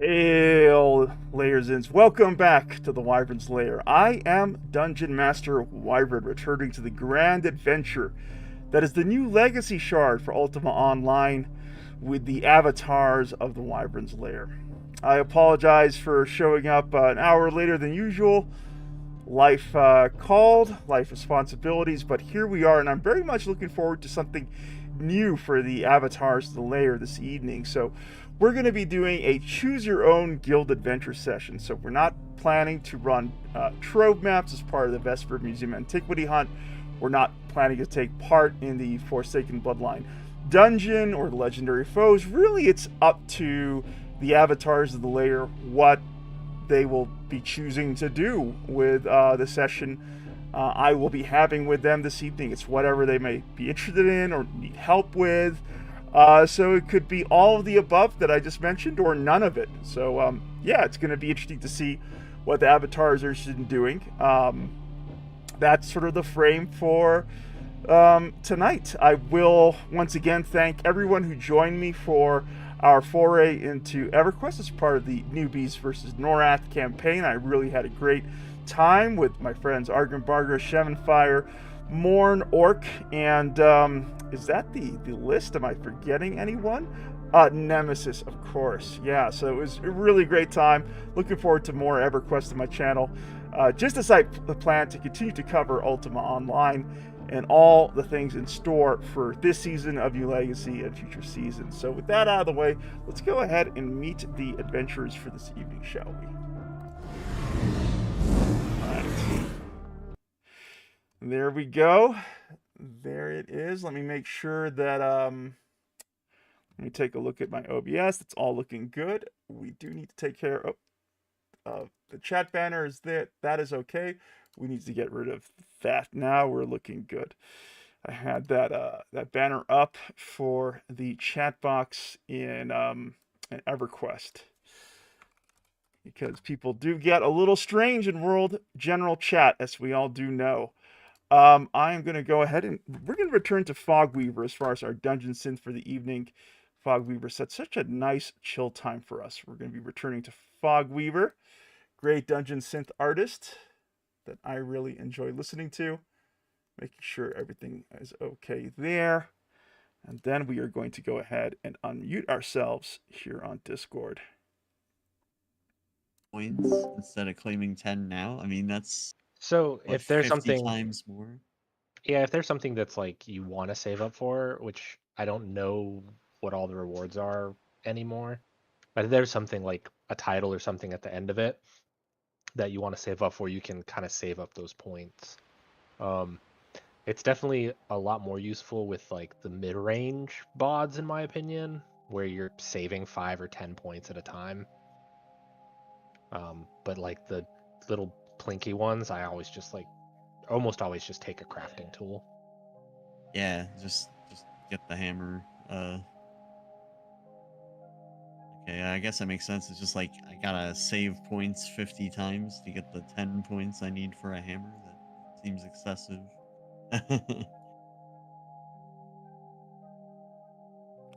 Hail, Layersins. Welcome back to the Wyvern's Lair. I am Dungeon Master Wyvern, returning to the grand adventure that is the new legacy shard for Ultima Online with the avatars of the Wyvern's Lair. I apologize for showing up an hour later than usual. Life called, life responsibilities, but here we are, and I'm very much looking forward to something new for the avatars of the lair this evening. So we're going to be doing a choose your own guild adventure session. So we're not planning to run trove maps as part of the Vesper Museum Antiquity Hunt. We're not planning to take part in the Forsaken Bloodline dungeon or the legendary foes. Really, it's up to the avatars of the lair what they will be choosing to do with the session I will be having with them this evening. It's whatever they may be interested in or need help with. So it could be all of the above that I just mentioned or none of it. So yeah, it's going to be interesting to see what the avatars are interested in doing. That's sort of the frame for tonight. I will once again thank everyone who joined me for our foray into EverQuest as part of the Newbies versus Norath campaign. I really had a great time with my friends Argenbarger, Shevenfire, Morn, Orc, and is that the list? Am I forgetting anyone? Nemesis, of course. Yeah, so it was a really great time. Looking forward to more EverQuest on my channel. Just as I plan to continue to cover Ultima Online and all the things in store for this season of New Legacy and future seasons. So with that out of the way, let's go ahead and meet the adventurers for this evening, shall we? Alright. There we go. There it is. Let me make sure that, let me take a look at my OBS. It's all looking good. We do need to take care of the chat banner is there. That is okay. We need to get rid of that. Now we're looking good. I had that banner up for the chat box in EverQuest because people do get a little strange in World General Chat, as we all do know. I am going to go ahead and we're going to return to Fogweaver as far as our dungeon synth for the evening. Fogweaver set such a nice chill time for us. We're going to be returning to Fogweaver, great dungeon synth artist that I really enjoy listening to. Making sure everything is okay there. And then we are going to go ahead and unmute ourselves here on Discord. Points instead of claiming 10 now. I mean, that's so what, if there's 50 something times more. Yeah, if there's something that's like you want to save up for, which I don't know what all the rewards are anymore, but if there's something like a title or something at the end of it that you want to save up for, you can kind of save up those points. It's definitely a lot more useful with like the mid-range bods, in my opinion, where you're saving 5 or 10 points at a time. But like the little plinky ones, I always just like almost always just take a crafting tool. Yeah, just get the hammer. Okay, I guess that makes sense. It's just like I gotta save points 50 times to get the 10 points I need for a hammer. That seems excessive.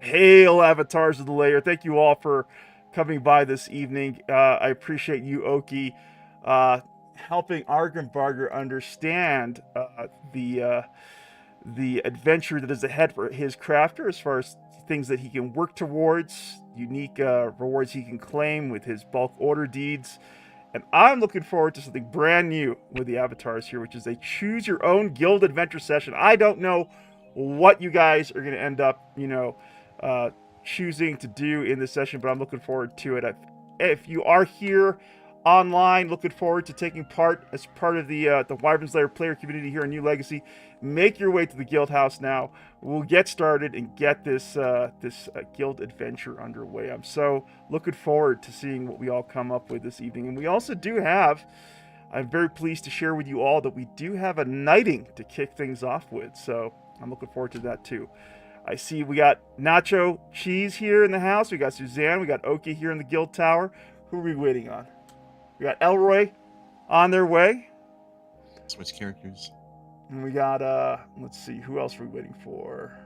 Hail, avatars of the lair. Thank you all for coming by this evening. I appreciate you, Oki, helping Argenbarger understand the adventure that is ahead for his crafter as far as things that he can work towards, unique rewards he can claim with his bulk order deeds. And I'm looking forward to something brand new with the avatars here, which is a choose your own guild adventure session. I don't know what you guys are going to end up, choosing to do in this session, but I'm looking forward to it. If you are here online, looking forward to taking part as part of the Wyvern's Lair player community here in New Legacy, make your way to the guild house now. We'll get started and get this guild adventure underway. I'm so looking forward to seeing what we all come up with this evening. And we also do have, I'm very pleased to share with you all that we do have a knighting to kick things off with. So I'm looking forward to that too. I see we got Nacho Cheese here in the house. We got Suzanne. We got Oki here in the guild tower. Who are we waiting on? We got Elroy on their way. Switch characters. And we got, let's see, who else are we waiting for?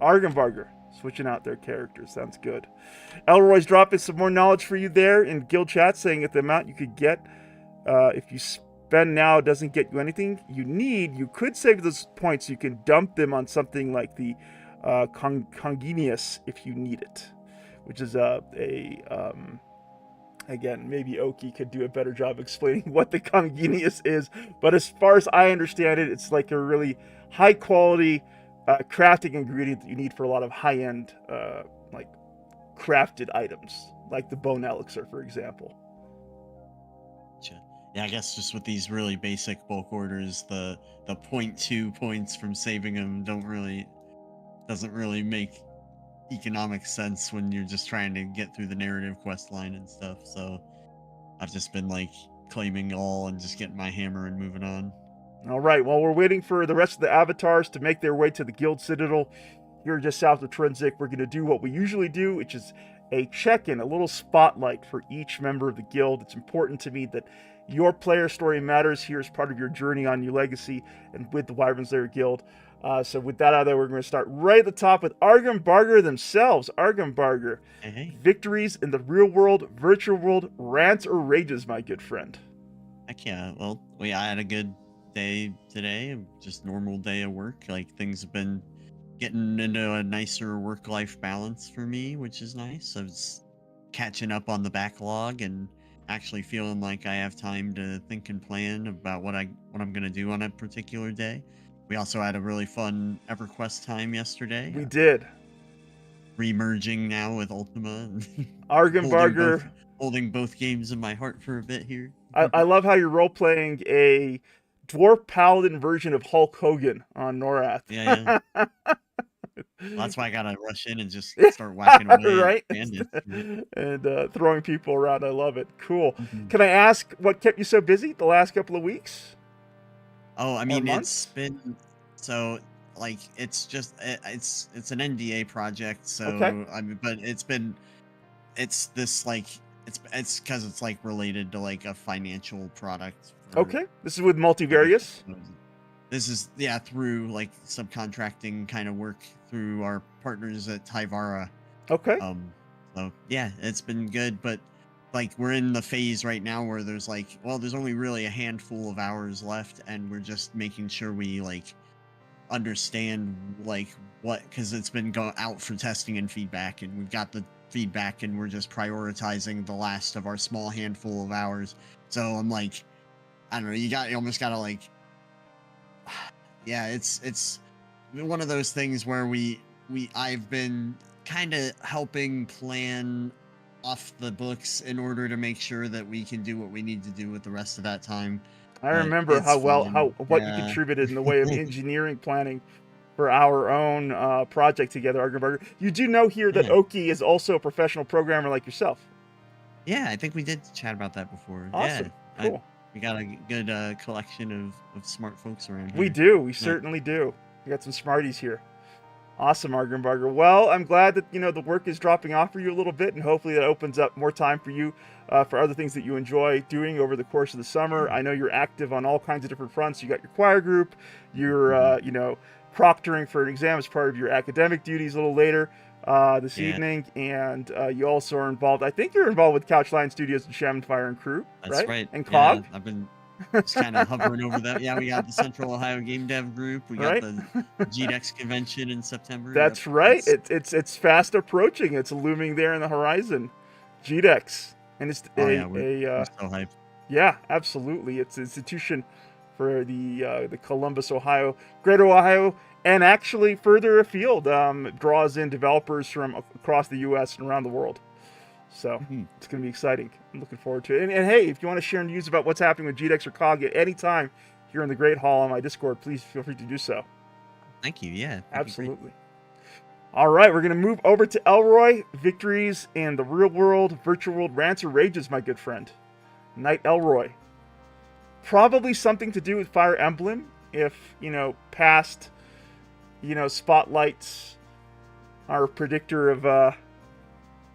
Argenbarger. Switching out their characters. Sounds good. Elroy's dropping some more knowledge for you there in guild chat, saying that the amount you could get if you spend now doesn't get you anything you need. You could save those points. You can dump them on something like the Congenius if you need it, which is again, maybe Oki could do a better job explaining what the Congenius is. But as far as I understand it, it's like a really high quality crafting ingredient that you need for a lot of high-end like crafted items, like the bone elixir, for example. Yeah, I guess just with these really basic bulk orders, the 0.2 points from saving them doesn't really make economic sense when you're just trying to get through the narrative quest line and stuff. So I've just been like claiming all and just getting my hammer and moving on. All right, while we're waiting for the rest of the avatars to make their way to the guild citadel here just south of Trinzik, we're going to do what we usually do, which is a check-in, a little spotlight for each member of the guild. It's important to me that your player story matters here as part of your journey on New Legacy and with the Wyvern Slayer Guild. So with that out of there, we're going to start right at the top with Argumbarger themselves. Argumbarger, Hey. Victories in the real world, virtual world, rants or rages, my good friend. Heck yeah. Well, I had a good day today, just normal day of work. Like things have been getting into a nicer work-life balance for me, which is nice. I was catching up on the backlog and actually feeling like I have time to think and plan about what I'm going to do on a particular day. We also had a really fun EverQuest time yesterday. We did. Remerging now with Ultima. And Argumbarger. holding both games in my heart for a bit here. I love how you're role-playing a dwarf paladin version of Hulk Hogan on Norath. Yeah. Well, that's why I gotta rush in and just start whacking away right? at bandits. And throwing people around. I love it. Cool. Mhm. Can I ask what kept you so busy the last couple of weeks? Oh, I mean, months? it's been so like it's an NDA project. So Okay. I mean, but it's this like it's because it's like related to like a financial product. Okay. This is with Multivarious. This is through like subcontracting kind of work through our partners at Tyvara. Okay. So yeah, it's been good, but like we're in the phase right now where there's only really a handful of hours left, and we're just making sure we like understand like because it's been going out for testing and feedback, and we've got the feedback, and we're just prioritizing the last of our small handful of hours. So I'm like, I don't know, you almost gotta like, yeah, it's one of those things where I've been kind of helping plan off the books in order to make sure that we can do what we need to do with the rest of that time. I remember what you contributed in the way of engineering planning for our own project together, Argumbarger. You do know here that Oki is also a professional programmer like yourself. Yeah, I think we did chat about that before. Awesome. Yeah, cool. We got a good collection of smart folks around here. We do. We certainly do. We got some smarties here. Awesome, Argumbarger. Well, I'm glad that the work is dropping off for you a little bit, and hopefully that opens up more time for you for other things that you enjoy doing over the course of the summer. I know you're active on all kinds of different fronts. You got your choir group. You're proctoring for an exam as part of your academic duties a little later this evening, and you also are involved. I think you're involved with Couchline Studios and Shaman Fire and Crew. That's right. And COG. Yeah, I've been just kind of hovering over that. Yeah, we got the Central Ohio Game Dev Group. We got the GDEX convention in September. That's right. It's fast approaching. It's looming there in the horizon. GDEX, and it's we're so hyped. Yeah, absolutely. It's an institution for the Columbus, Ohio, Greater Ohio, and actually further afield. Draws in developers from across the U.S. and around the world. So it's going to be exciting. I'm looking forward to it. And hey, if you want to share news about what's happening with GDEX or COG at any time here in the Great Hall on my Discord, please feel free to do so. Thank you. Yeah, absolutely. All right, we're going to move over to Elroy. Victories in the real world, virtual world, rants or rages, my good friend. Knight Elroy. Probably something to do with Fire Emblem, if, past, spotlights are a predictor of,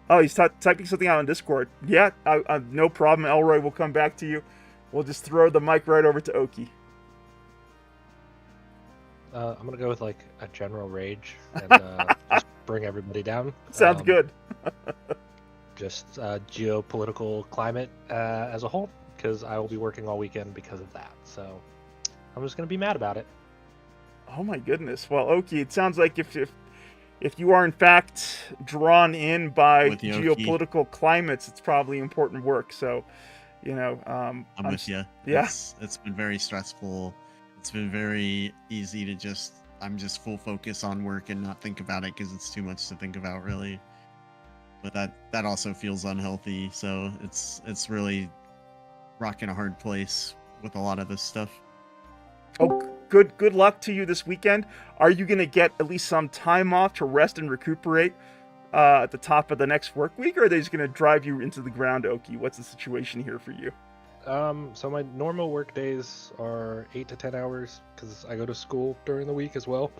oh, he's typing something out on Discord. Yeah, no problem. Elroy will come back to you. We'll just throw the mic right over to Oki. I'm going to go with, like, a general rage and just bring everybody down. Sounds good. Just geopolitical climate as a whole, because I will be working all weekend because of that. So I'm just going to be mad about it. Oh my goodness. Well, Oki, it sounds like if you are in fact drawn in by With the Oki. geopolitical climates, it's probably important work. So, I'm with you. Yeah. It's been very stressful. It's been very easy to I'm just full focus on work and not think about it because it's too much to think about, really. But that also feels unhealthy. So it's really rocking a hard place with a lot of this stuff. Oh, good luck to you this weekend. Are you going to get at least some time off to rest and recuperate at the top of the next work week, or are they just going to drive you into the ground, Oki? What's the situation here for you? So my normal work days are 8 to 10 hours because I go to school during the week as well.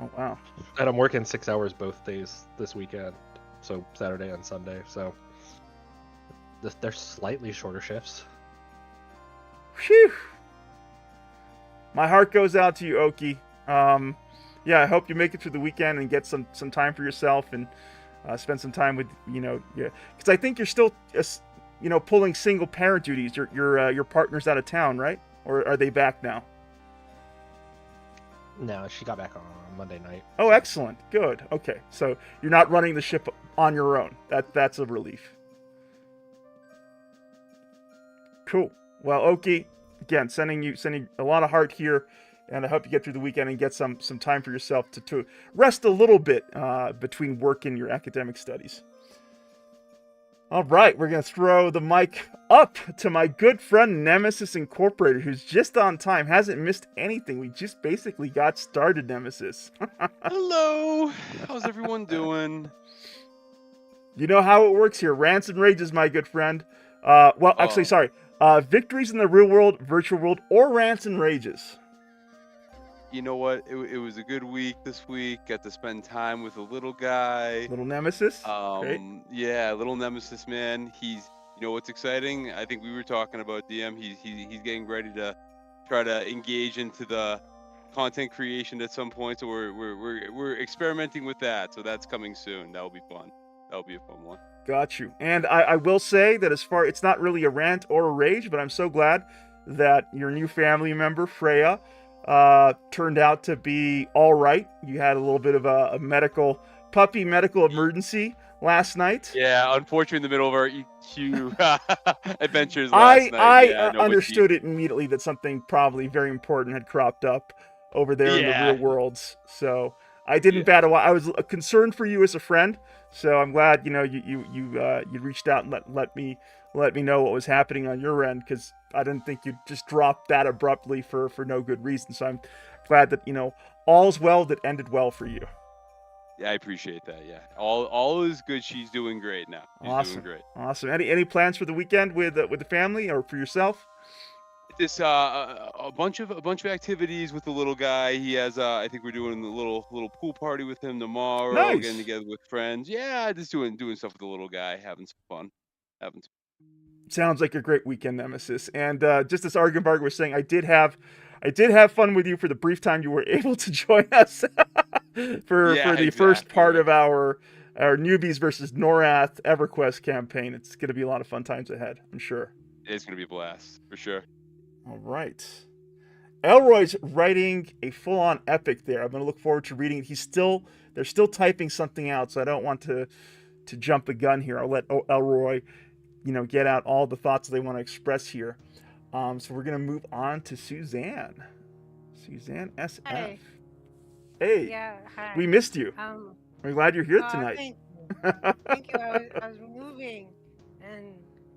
Oh, wow. And I'm working 6 hours both days this weekend, so Saturday and Sunday. So they're slightly shorter shifts. Phew. My heart goes out to you, Oki. Yeah, I hope you make it through the weekend and get some time for yourself and spend some time with, because I think you're still, pulling single parent duties. Your partner's out of town, right? Or are they back now? No, she got back on Monday night. Oh, excellent. Good. Okay, so you're not running the ship on your own. That's a relief. Cool. Well, Oki, again, sending a lot of heart here, and I hope you get through the weekend and get some time for yourself to rest a little bit between work and your academic studies. All right, we're going to throw the mic up to my good friend Nemesis Incorporated, who's just on time, hasn't missed anything. We just basically got started, Nemesis. Hello. How's everyone doing? You know how it works here. Rants and rages, my good friend. Victories in the real world, virtual world, or rants and rages. You know what? It was a good week this week. Got to spend time with a little guy. Little Nemesis. Great. Yeah, little Nemesis, man. He's, what's exciting? I think we were talking about DM. He's getting ready to try to engage into the content creation at some point. So we're experimenting with that. So that's coming soon. That'll be fun. That'll be a fun one. Got you. And I will say that it's not really a rant or a rage, but I'm so glad that your new family member, Freya, turned out to be all right. You had a little bit of a puppy medical emergency last night. Yeah, unfortunately, in the middle of our EQ adventures last night. I understood it immediately that something probably very important had cropped up over there in the real worlds. So I didn't bat a while. I was concerned for you as a friend. So I'm glad you reached out and let me know what was happening on your end, because I didn't think you'd just drop that abruptly for no good reason. So I'm glad that all's well that ended well for you. Yeah, I appreciate that. Yeah, all is good. She's doing great now. She's doing great. Awesome. Any plans for the weekend with the family or for yourself? This a bunch of activities with the little guy. He has I think we're doing a little pool party with him tomorrow. Nice. Getting together with friends. Yeah, just doing stuff with the little guy, having some fun. Sounds like a great weekend, Nemesis. And just as Argenbarg was saying, I did have fun with you for the brief time you were able to join us for the first part of our Newbies versus Norath EverQuest campaign. It's going to be a lot of fun times ahead, I'm sure. It's going to be a blast for sure. All right. Elroy's writing a full-on epic there. I'm going to look forward to reading it. They're still typing something out, so I don't want to jump the gun here. I'll let Elroy, get out all the thoughts they want to express here. So we're going to move on to Suzanne. Suzanne SF. Hi. Hey. Yeah, hi. We missed you. We're glad you're here tonight. Thank you. I was moving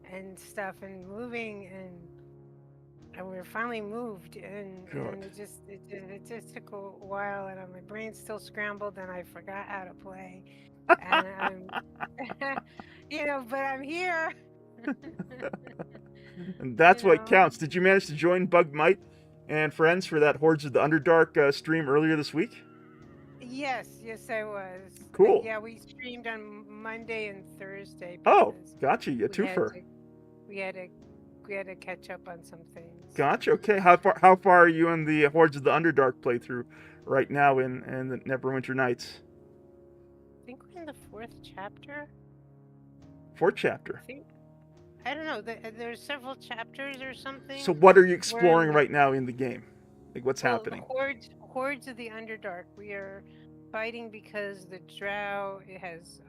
and stuff and moving and we're finally moved and it just took a while and my brain's still scrambled and I forgot how to play. And I'm but I'm here. And that's what counts. Did you manage to join Bug Might and friends for that Hordes of the Underdark stream earlier this week? Yes, I was. Cool. Yeah, we streamed on Monday and Thursday. Oh, gotcha. A twofer. We had to catch up on some things. Gotcha. Okay. How far are you in the Hordes of the Underdark playthrough right now in the Neverwinter Nights? think we're in the 4th chapter. 4th chapter. I don't know. There's several chapters or something. So what are you exploring right now in the game? Like, what's happening? Hordes of the Underdark. We are fighting because the Drow has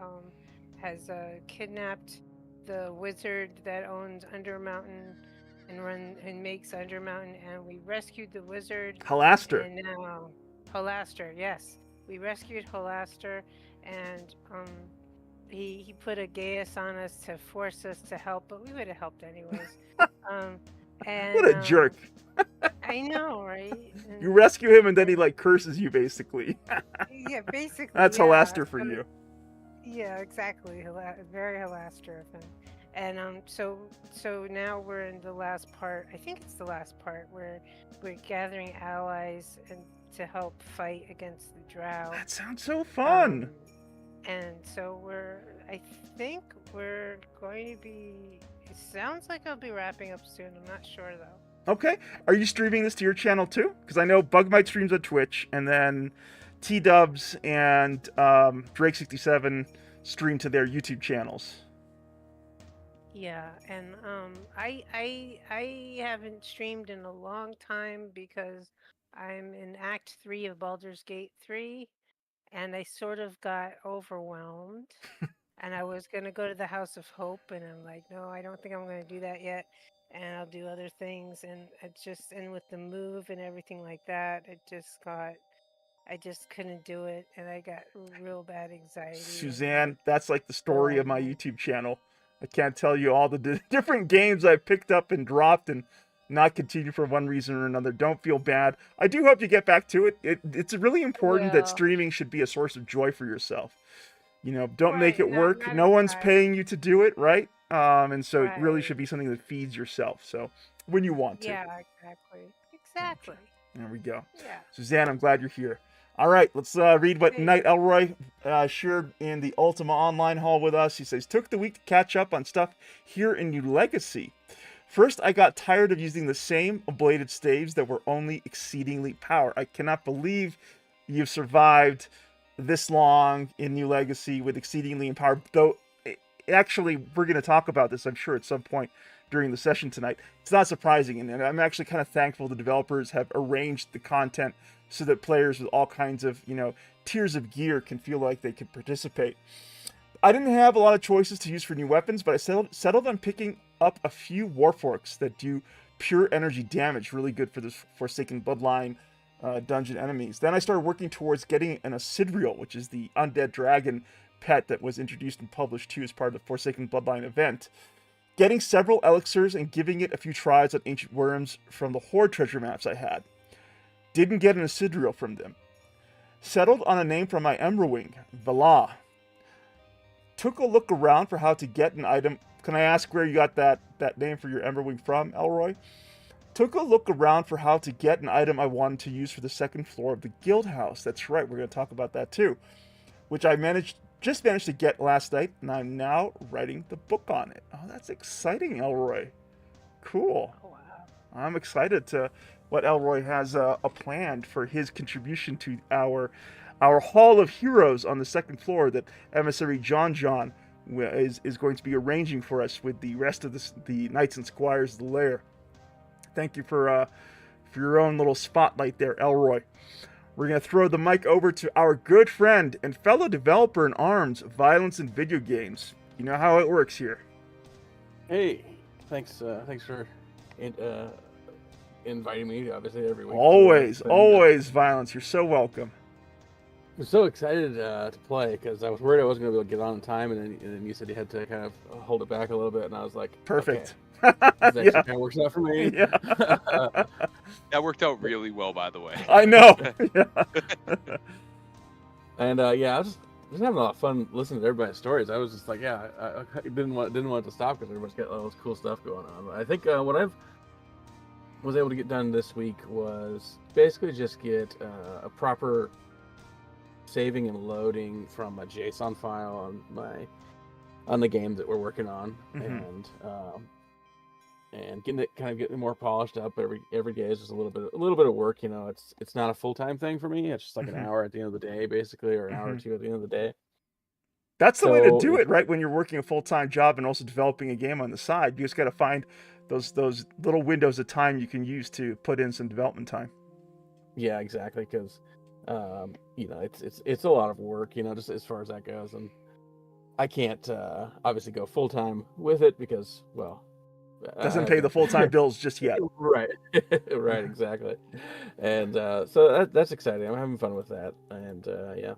kidnapped the wizard that owns Undermountain and makes Undermountain, and we rescued the wizard. Halaster. And now Halaster, yes, we rescued Halaster, and he put a geas on us to force us to help, but we would have helped anyways. And what a jerk. I know, right? And, you rescue him and then he like curses you basically. Yeah, basically. That's Halaster for you. Yeah, exactly. Very Halaster of him. And so now we're in the last part. I think it's the last part where we're gathering allies and to help fight against the Drow. That sounds so fun. And so I think we're going to be. It sounds like I'll be wrapping up soon. I'm not sure though. Okay. Are you streaming this to your channel too? Because I know Bugmite streams on Twitch, and then T-Dubs and Drake67 stream to their YouTube channels. Yeah, and I haven't streamed in a long time because I'm in Act 3 of Baldur's Gate 3, and I sort of got overwhelmed. And I was going to go to the House of Hope, and I'm like, no, I don't think I'm going to do that yet. And I'll do other things. And and with the move and everything like that, I just couldn't do it. And I got real bad anxiety. Suzanne, that's like the story of my YouTube channel. I can't tell you all the different games I picked up and dropped and not continued for one reason or another. Don't feel bad. I do hope you get back to it. It's really important that streaming should be a source of joy for yourself. You know, don't make it work. No one's paying you to do it, right? And so it really should be something that feeds yourself. So when you want to. Yeah, exactly. There we go. Yeah. Suzanne, I'm glad you're here. All right, let's read what Knight Elroy shared in the Ultima Online hall with us. He says, took the week to catch up on stuff here in New Legacy. First, I got tired of using the same ablated staves that were only exceedingly power. I cannot believe you've survived this long in New Legacy with exceedingly empowered, though actually we're going to talk about this, I'm sure, at some point during the session tonight. It's not surprising, and I'm actually kind of thankful the developers have arranged the content so that players with all kinds of, tiers of gear can feel like they can participate. I didn't have a lot of choices to use for new weapons, but I settled on picking up a few Warforks that do pure energy damage, really good for the Forsaken Bloodline dungeon enemies. Then I started working towards getting an Acidriel, which is the undead dragon pet that was introduced and published too as part of the Forsaken Bloodline event. Getting several elixirs and giving it a few tries on ancient worms from the Horde treasure maps I had. Didn't get an Acidriel from them. Settled on a name from my Emerwing, Vala. Took a look around for how to get an item. Can I ask where you got that name for your Emerwing from, Elroy? Took a look around for how to get an item I wanted to use for the second floor of the guild house. That's right, we're going to talk about that too. Which I just managed to get last night, and I'm now writing the book on it. Oh, that's exciting, Elroy. Cool. Oh, wow. I'm excited to what Elroy has planned for his contribution to our Hall of Heroes on the second floor that Emissary John is going to be arranging for us with the rest of the Knights and Squires of the Lair. Thank you for your own little spotlight there, Elroy. We're going to throw the mic over to our good friend and fellow developer in arms, Violence in Video Games. You know how it works here. Hey, thanks for inviting me, obviously, every week. Always, Violence. You're so welcome. I'm so excited to play because I was worried I wasn't going to be able to get on in time, and then you said you had to kind of hold it back a little bit, and I was like, perfect. Okay. This actually kind of works out for me. Yeah. That worked out really well, by the way. I know. Yeah. And I was just having a lot of fun listening to everybody's stories. I was just like, I didn't want it to stop because everybody's got all this cool stuff going on. But I think what I was able to get done this week was basically just get a proper saving and loading from a JSON file on the game that we're working on, and getting more polished up every day is just a little bit of work. It's not a full-time thing for me. It's just like an hour at the end of the day, basically, or an hour or two at the end of the day. That's the way to So do it, right? When you're working a full-time job and also developing a game on the side, you just got to find those little windows of time you can use to put in some development time. yeah, exactly, because it's a lot of work, just as far as that goes, and I can't obviously go full time with it because, well, Doesn't pay the full-time bills just yet. Right, right, exactly, and so that's exciting. I'm having fun with that, and yeah.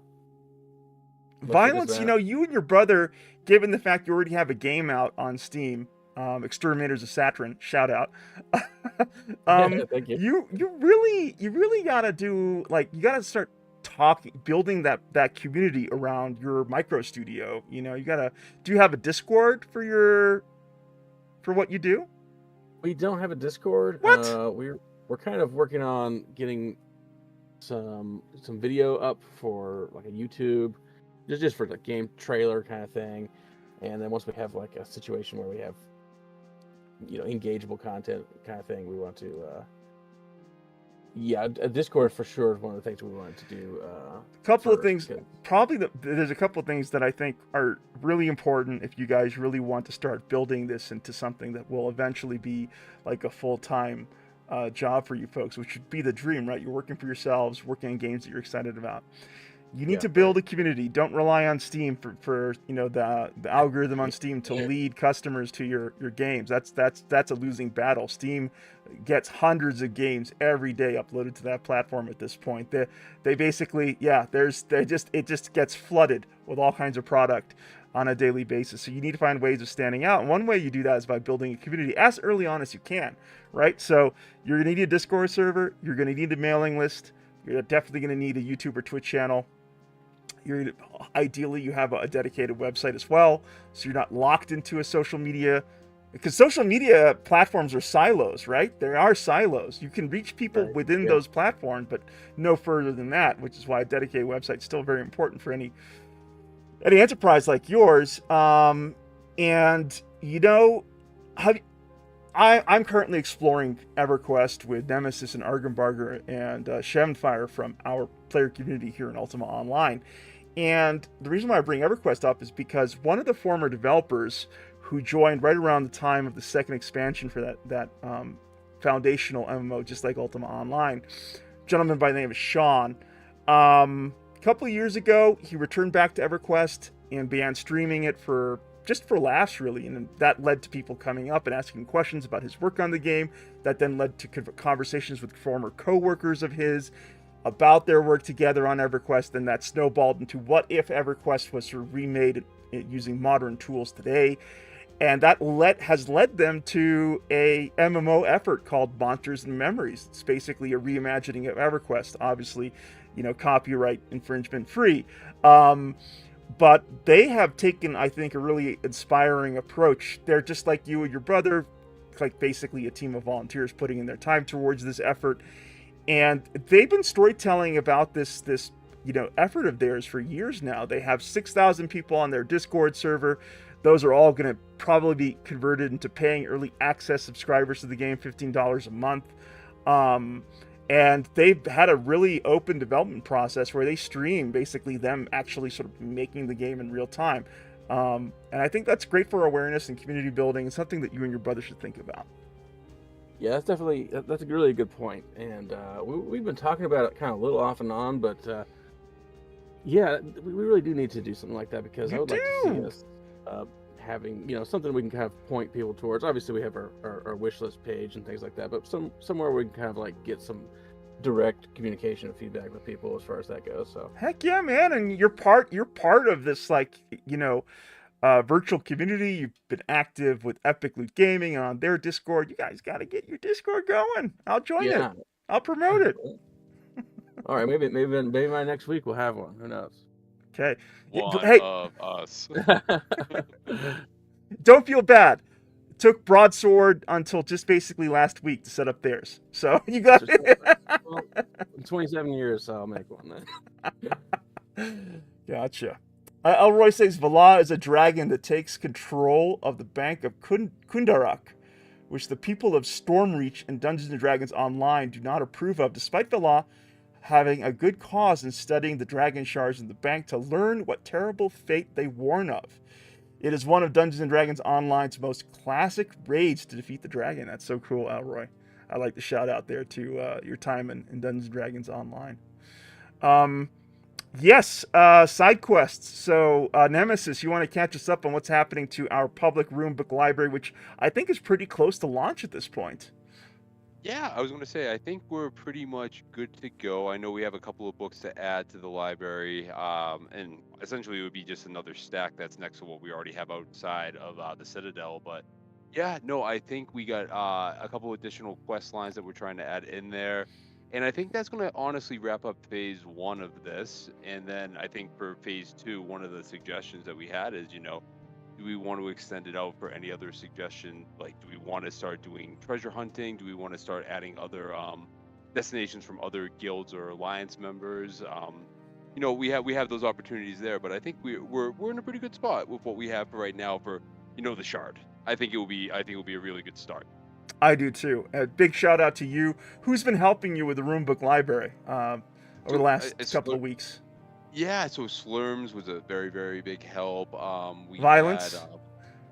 Violence, you and your brother, given the fact you already have a game out on Steam, Exterminators of Saturn, shout out. Thank you. You really gotta do, like, you gotta start building that community around your micro studio. Do you have a Discord for what you do? We don't have a Discord. What? We're kind of working on getting some video up for like a YouTube, just for the game trailer kind of thing, and then once we have like a situation where we have engageable content kind of thing, we want to a Discord for sure is one of the things we wanted to do. A couple of things, there's a couple of things that I think are really important if you guys really want to start building this into something that will eventually be like a full-time job for you folks, which would be the dream, right? You're working for yourselves, working on games that you're excited about. You need to build a community. Don't rely on Steam for the algorithm on Steam to lead customers to your games. That's a losing battle. Steam gets hundreds of games every day uploaded to that platform at this point. They basically, it just gets flooded with all kinds of product on a daily basis. So you need to find ways of standing out. And one way you do that is by building a community as early on as you can, right? So you're going to need a Discord server. You're going to need a mailing list. You're definitely going to need a YouTube or Twitch channel. Ideally, you have a dedicated website as well, so you're not locked into a social media, because social media platforms are silos, right? There are silos. You can reach people within those platforms, but no further than that, which is why a dedicated website is still very important for any enterprise like yours. I'm currently exploring EverQuest with Nemesis and Argenbarger and Shevenfire from our player community here in Ultima Online. And the reason why I bring EverQuest up is because one of the former developers who joined right around the time of the second expansion for that foundational MMO, just like Ultima Online, a gentleman by the name of Sean, a couple of years ago, he returned back to EverQuest and began streaming it just for laughs, really, and that led to people coming up and asking questions about his work on the game. That then led to conversations with former co-workers of his about their work together on EverQuest, and that snowballed into what if EverQuest was sort of remade using modern tools today. And that has led them to a MMO effort called Monsters and Memories. It's basically a reimagining of EverQuest, obviously, copyright infringement free. But they have taken, I think, a really inspiring approach. They're just like you and your brother, like basically a team of volunteers putting in their time towards this effort. And they've been storytelling about this effort of theirs for years now. They have 6,000 people on their Discord server. Those are all going to probably be converted into paying early access subscribers to the game, $15 a month. And they've had a really open development process where they stream basically them actually sort of making the game in real time. And I think that's great for awareness and community building, and something that you and your brother should think about. Yeah, that's a really good point. And we've been talking about it kind of a little off and on, but we really do need to do something like that, because I would like to see us having something we can kind of point people towards. Obviously, we have our wish list page and things like that, but somewhere we can kind of like get some direct communication and feedback with people as far as that goes. So heck yeah, man. And you're part of this, like, virtual community. You've been active with Epic Loot Gaming on their Discord. You guys got to get your Discord going. I'll join it. I'll promote it. All right, maybe by next week we'll have one. Who knows? Okay. One of us. Don't feel bad. It took Broadsword until just basically last week to set up theirs. So you got it. Well, 27 years, so I'll make one then. Gotcha. Elroy says Vala is a dragon that takes control of the Bank of Kundarak, which the people of Stormreach and Dungeons & Dragons Online do not approve of. Despite Vala having a good cause in studying the dragon shards in the bank to learn what terrible fate they warn of. It is one of Dungeons & Dragons Online's most classic raids to defeat the dragon. That's so cool, Elroy. I like to shout out there to your time in Dungeons & Dragons Online. Yes, side quests. So, Nemesis, you want to catch us up on what's happening to our public rulebook library, which I think is pretty close to launch at this point. Yeah, I was going to say, I think we're pretty much good to go. I know we have a couple of books to add to the library, and essentially it would be just another stack that's next to what we already have outside of the Citadel. But yeah, no, I think we got a couple additional quest lines that we're trying to add in there. And I think that's going to honestly wrap up phase 1 of this. And then I think for phase 2, one of the suggestions that we had is, do we want to extend it out for any other suggestion? Like, do we want to start doing treasure hunting? Do we want to start adding other destinations from other guilds or alliance members? We have those opportunities there, but I think we're in a pretty good spot with what we have for right now for the shard. I think it will be a really good start. I do too. A big shout out to you. Who's been helping you with the Rulebook library over the last couple of weeks? Yeah, so Slurms was a very, very big help. Violence?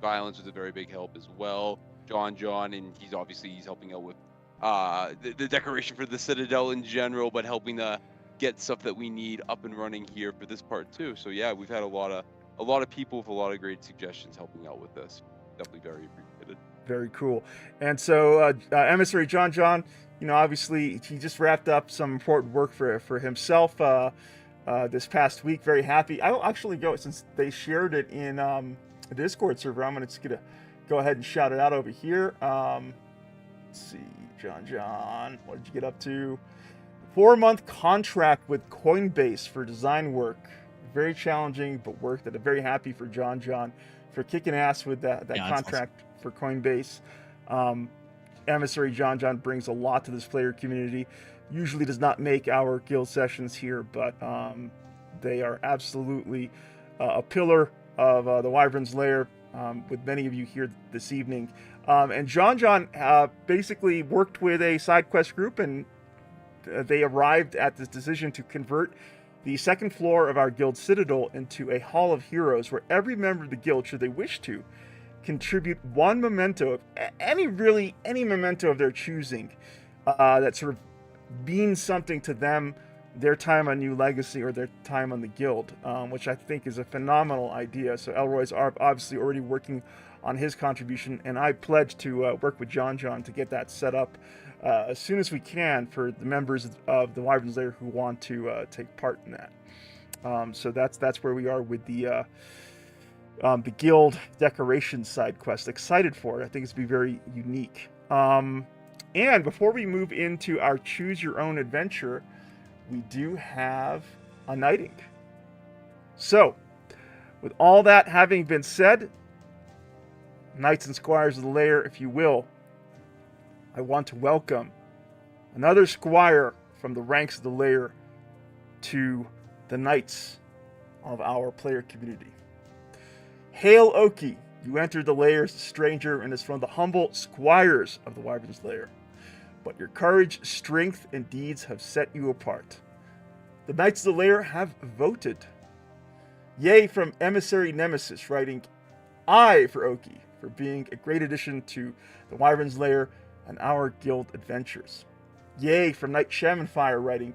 Violence was a very big help as well. John, and he's helping out with the decoration for the Citadel in general, but helping to get stuff that we need up and running here for this part too. So yeah, we've had a lot of people with a lot of great suggestions helping out with this. Definitely very appreciated. Very cool. And so Emissary John, obviously he just wrapped up some important work for himself this past week. Very happy. I'll actually go, since they shared it in the Discord server, I'm just going to go ahead and shout it out over here. Let's see, John, what did you get up to? 4-month contract with Coinbase for design work. Very challenging, but work that I'm very happy for John for kicking ass with that contract for Coinbase. Emissary John brings a lot to this player community. Usually does not make our guild sessions here, but they are absolutely a pillar of the Wyvern's Lair, with many of you here this evening. And John basically worked with a side quest group, and they arrived at this decision to convert the second floor of our guild Citadel into a Hall of Heroes, where every member of the guild, should they wish to, contribute one memento of any memento of their choosing that sort of means something to them, their time on New Legacy or their time on the guild, which I think is a phenomenal idea. So Elroy's obviously already working on his contribution, and I pledge to work with John to get that set up as soon as we can for the members of the Wyvern's Lair who want to take part in that. So that's where we are with the guild decoration side quest. Excited for it. I think it's going to be very unique. And before we move into our choose your own adventure, we do have a knighting. So, with all that having been said, Knights and Squires of the Lair, if you will, I want to welcome another squire from the ranks of the Lair to the Knights of our player community. Hail Oki, you entered the Lair as a stranger and is from the humble squires of the Wyvern's Lair. But your courage, strength, and deeds have set you apart. The Knights of the Lair have voted. Yay from Emissary Nemesis, writing I for Oki, for being a great addition to the Wyvern's Lair and our guild adventures. Yay from Knight Shamanfire, writing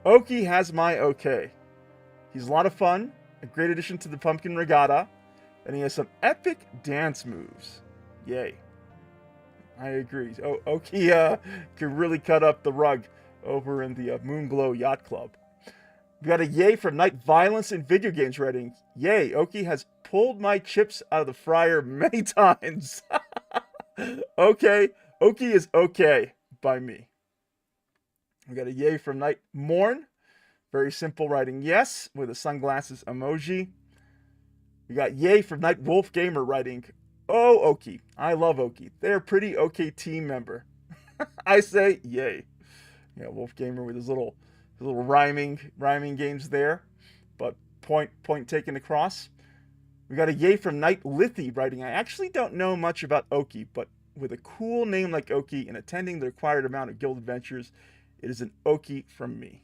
Oki has my okay. He's a lot of fun, a great addition to the Pumpkin Regatta, and he has some epic dance moves. Yay. I agree. Oki can really cut up the rug over in the Moonglow Yacht Club. We got a yay from Night Violence in Video Games, writing, yay, Oki has pulled my chips out of the fryer many times. Okay, Oki is okay by me. We got a yay from Night Morn. Very simple, writing yes with a sunglasses emoji. We got yay from Night Wolf Gamer, writing, oh, Oki. I love Oki. They're a pretty okay team member. I say yay. Yeah, Wolf Gamer with his little rhyming games there. But point taken across. We got a yay from Night Lithy, writing, I actually don't know much about Oki, but with a cool name like Oki and attending the required amount of guild adventures, it is an Oki from me.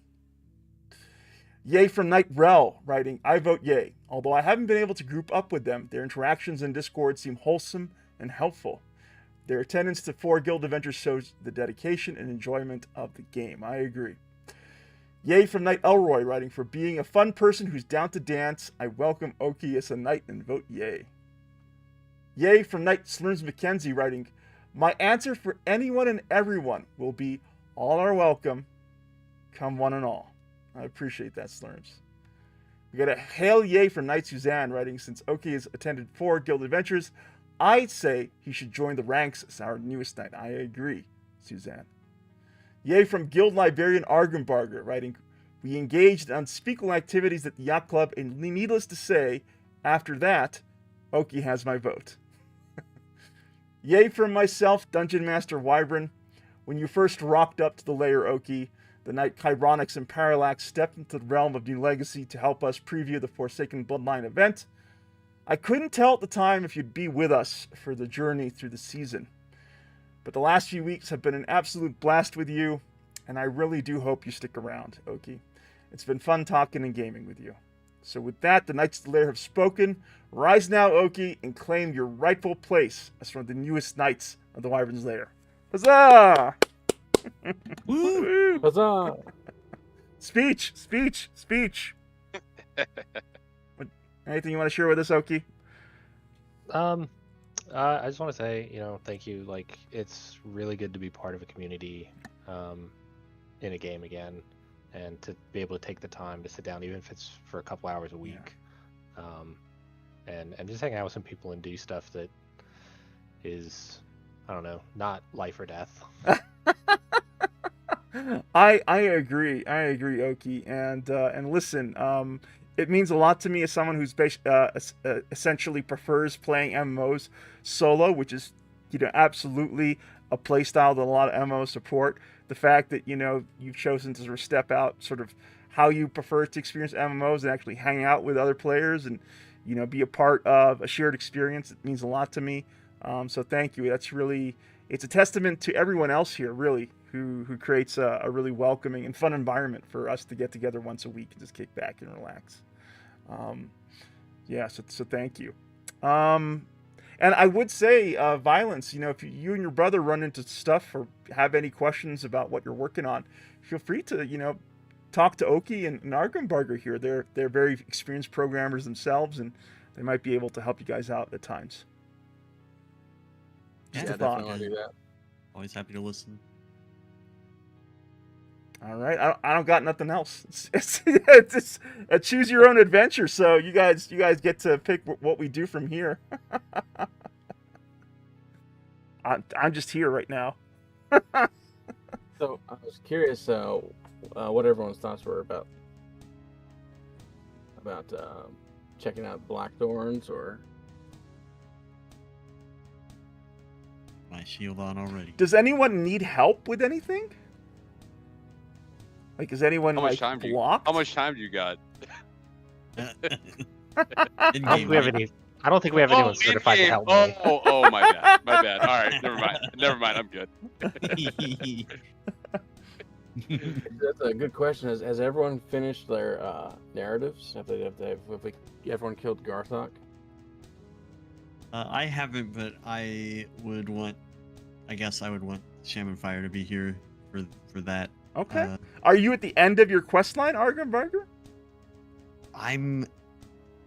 Yay from Night Rel, writing, I vote yay. Although I haven't been able to group up with them, their interactions in Discord seem wholesome and helpful. Their attendance to 4 guild adventures shows the dedication and enjoyment of the game. I agree. Yay from Knight Elroy, writing, for being a fun person who's down to dance. I welcome Oki as a knight and vote yay. Yay from Knight Slurms Mackenzie, writing, my answer for anyone and everyone will be all are welcome, come one and all. I appreciate that, Slurms. We got a hail yay from Knight Suzanne, writing, since Oki has attended 4 guild adventures, I'd say he should join the ranks as our newest knight. I agree, Suzanne. Yay from Guild Librarian Argenbarger, writing, we engaged in unspeakable activities at the yacht club, and needless to say, after that, Oki has my vote. Yay from myself, Dungeon Master Wyvern. When you first rocked up to the lair, Oki, the knight Chironix and Parallax stepped into the realm of New Legacy to help us preview the Forsaken Bloodline event. I couldn't tell at the time if you'd be with us for the journey through the season. But the last few weeks have been an absolute blast with you, and I really do hope you stick around, Oki. It's been fun talking and gaming with you. So with that, the Knights of the Lair have spoken. Rise now, Oki, and claim your rightful place as one of the newest Knights of the Wyvern's Lair. Huzzah! Woo! Huzzah! Speech! Speech! Speech! Anything you want to share with us, Oki? I just want to say, thank you. Like, it's really good to be part of a community in a game again, and to be able to take the time to sit down, even if it's for a couple hours a week, and just hang out with some people and do stuff that is, I don't know, not life or death. I agree, Oki, and listen, it means a lot to me as someone who's essentially prefers playing MMOs solo, which is, absolutely a playstyle that a lot of MMOs support. The fact that, you've chosen to sort of step out sort of how you prefer to experience MMOs and actually hang out with other players and, be a part of a shared experience, it means a lot to me. So thank you. That's really, it's a testament to everyone else here, really, who creates a really welcoming and fun environment for us to get together once a week and just kick back and relax. So thank you. And I would say, Violence, if you and your brother run into stuff or have any questions about what you're working on, feel free to, talk to Oki and Argenbarger here. They're very experienced programmers themselves, and they might be able to help you guys out at times. Just a thought. Definitely do that. Always happy to listen. All right, I don't got nothing else. It's a choose your own adventure. So you guys get to pick what we do from here. I'm just here right now. So I was curious what everyone's thoughts were about checking out Blackthorns or. My shield on already. Does anyone need help with anything? Like, is anyone How much time blocked? How much time do you got? I don't think we have anyone certified to help me. Oh, my bad. My bad. All right, never mind. I'm good. That's a good question. Has everyone finished their narratives? Have everyone killed Garthok? I haven't, but I would want Shaman Fire to be here for that. Okay. Are you at the end of your quest line, Argenbarger? Let's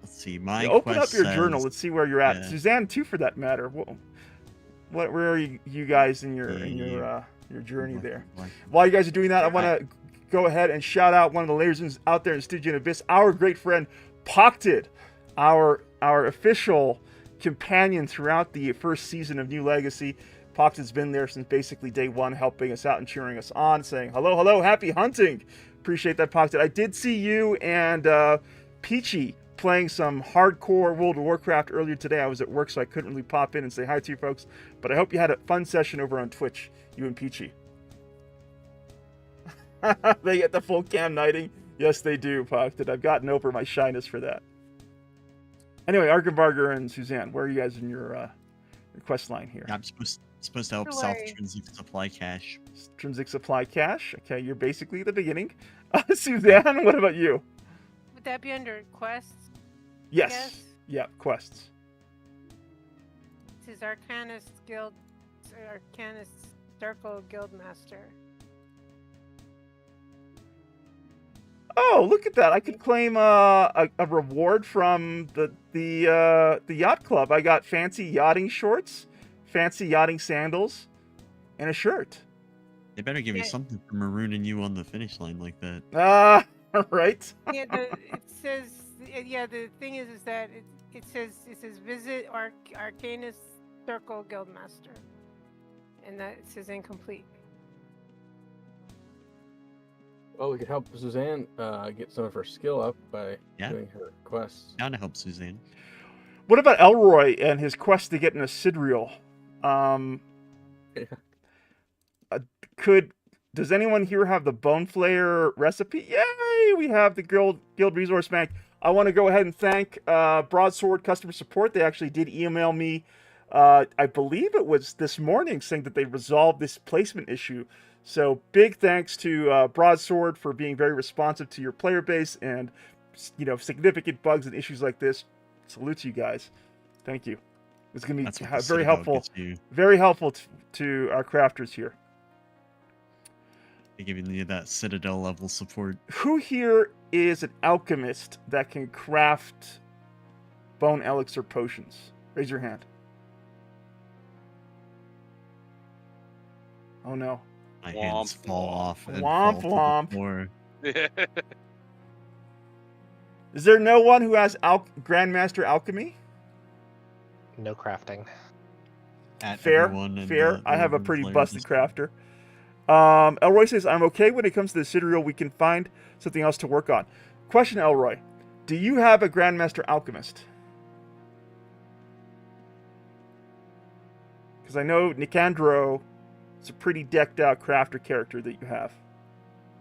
see. My open quest up your says, journal. Let's see where you're at. Yeah. Suzanne too, for that matter. Where are you guys in your journey there? While you guys are doing that, I want to go ahead and shout out one of the lasers out there in Stygian Abyss, our great friend Pocted, our official companion throughout the first season of New Legacy. Pocted's been there since basically day one, helping us out and cheering us on, saying hello, happy hunting. Appreciate that, Pocted. I did see you and Peachy playing some hardcore World of Warcraft earlier today. I was at work, so I couldn't really pop in and say hi to you folks, but I hope you had a fun session over on Twitch, you and Peachy. They get the full cam knighting. Yes, they do, Pocted. I've gotten over my shyness for that. Anyway, Argenbarger and Suzanne, where are you guys in your quest line here? I'm supposed to help No South worries. Trinsic supply cache. Extrinsic supply cache. Okay, you're basically at the beginning. Suzanne, what about you? would that be under quests? Yes. Yes. Yeah, quests. This is Arcanist Circle Guildmaster. Oh, look at that! I could claim a reward from the yacht club. I got fancy yachting shorts, fancy yachting sandals, and a shirt. They better give me something for marooning you on the finish line like that. Right. Yeah, it says. Yeah, the thing is that it says visit Arcanist Circle Guildmaster, and that it says incomplete. Well, we could help Suzanne get some of her skill up by doing her quests. Down to help Suzanne. What about Elroy and his quest to get in a Sidriel? Does anyone here have the Bone Flayer recipe? Yay! We have the Guild Resource Bank. I want to go ahead and thank Broadsword customer support. They actually did email me, I believe it was this morning, saying that they resolved this placement issue. So big thanks to Broadsword for being very responsive to your player base and, you know, significant bugs and issues like this. Salute to you guys. Thank you. It's going to be very helpful. Very helpful to our crafters here. They're giving you that Citadel level support. Who here is an alchemist that can craft bone elixir potions? Raise your hand. Oh no. My hands fall off and womp fall womp. To the floor. Is there no one who has Grandmaster Alchemy? No crafting. Fair. I have a pretty busted crafter. Elroy says, I'm okay when it comes to the Sidriel. We can find something else to work on. Question, Elroy. Do you have a Grandmaster Alchemist? Because I know Nicandro is a pretty decked out crafter character that you have.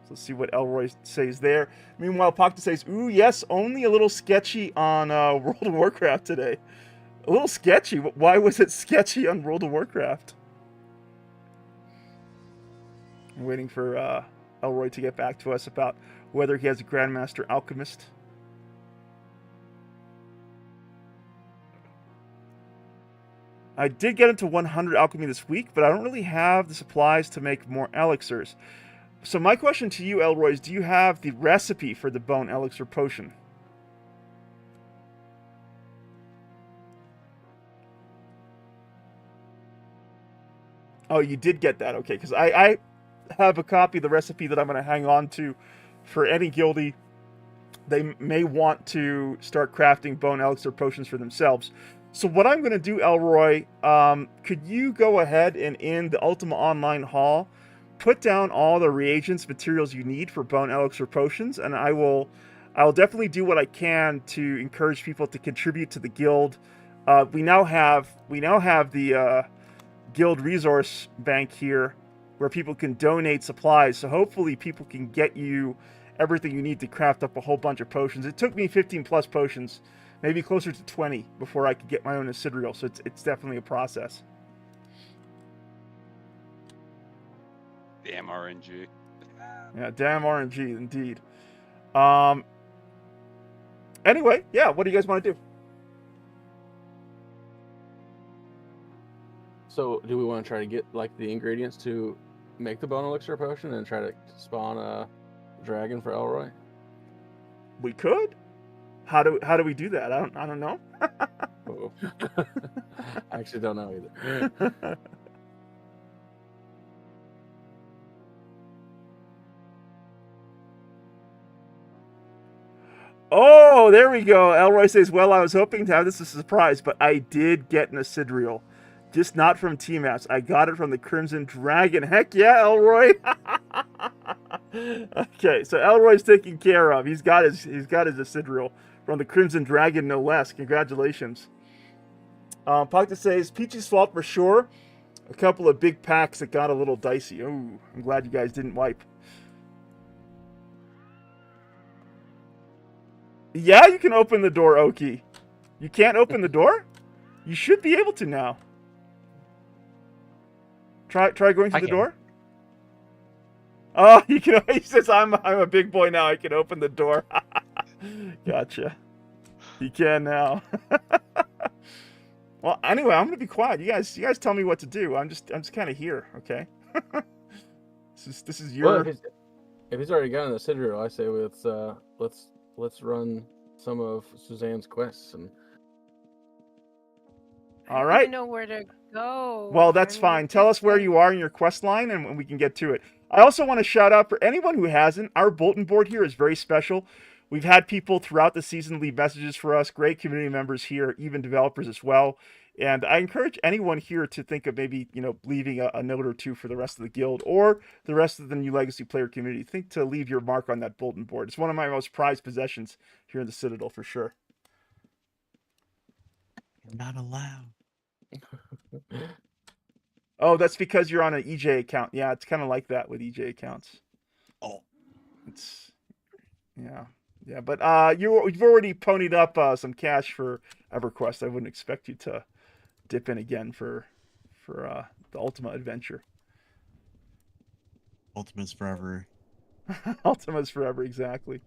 So let's see what Elroy says there. Meanwhile, Pakta says, ooh, yes, only a little sketchy on World of Warcraft today. A little sketchy? Why was it sketchy on World of Warcraft? I'm waiting for Elroy to get back to us about whether he has a Grandmaster Alchemist. I did get into 100 alchemy this week, but I don't really have the supplies to make more elixirs. So my question to you, Elroy, is do you have the recipe for the bone elixir potion? Oh, you did get that. Okay, because I have a copy of the recipe that I'm going to hang on to for any guildie. They may want to start crafting bone elixir potions for themselves. So what I'm going to do, Elroy, could you go ahead and in the Ultima Online hall, put down all the reagents, materials you need for bone elixir potions, and I'll definitely do what I can to encourage people to contribute to the guild. We now have the guild resource bank here where people can donate supplies. So hopefully people can get you everything you need to craft up a whole bunch of potions. It took me 15 plus potions, maybe closer to 20 before I could get my own Sidriel. So it's definitely a process. Damn RNG. Yeah, damn RNG indeed. Anyway, yeah, what do you guys want to do? So, do we want to try to get like the ingredients to make the bone elixir potion and try to spawn a dragon for Elroy? We could. How do we do that? I don't know. Oh. I actually don't know either. Oh, there we go. Elroy says, well, I was hoping to have this as a surprise, but I did get an Sidriel. Just not from T-Maps. I got it from the Crimson Dragon. Heck yeah, Elroy. Okay, so Elroy's taken care of. He's got his Sidriel from the Crimson Dragon, no less. Congratulations. Pakta says, Peachy's fault for sure. A couple of big packs that got a little dicey. Oh, I'm glad you guys didn't wipe. Yeah, you can open the door, Oki. You can't open the door? You should be able to now. Try going through the door. Oh, you can. He says, "I'm a big boy now. I can open the door." Gotcha. You can now. Well, anyway, I'm gonna be quiet. You guys tell me what to do. I'm just kind of here, okay? This is your. Well, if he's already got in the Citadel, I say let's run some of Suzanne's quests and. I All don't right. even know where to go. Well, that's fine. Tell us where you are in your quest line, and we can get to it. I also want to shout out for anyone who hasn't. Our bulletin board here is very special. We've had people throughout the season leave messages for us, great community members here, even developers as well. And I encourage anyone here to think of maybe, leaving a note or two for the rest of the guild or the rest of the New Legacy player community. Think to leave your mark on that bulletin board. It's one of my most prized possessions here in the Citadel for sure. You're not allowed. Oh, that's because you're on an EJ account. Yeah, it's kind of like that with EJ accounts. Oh. Yeah, but you've already ponied up some cash for EverQuest. I wouldn't expect you to dip in again for the Ultima adventure. Ultima's forever. Ultima's forever, exactly.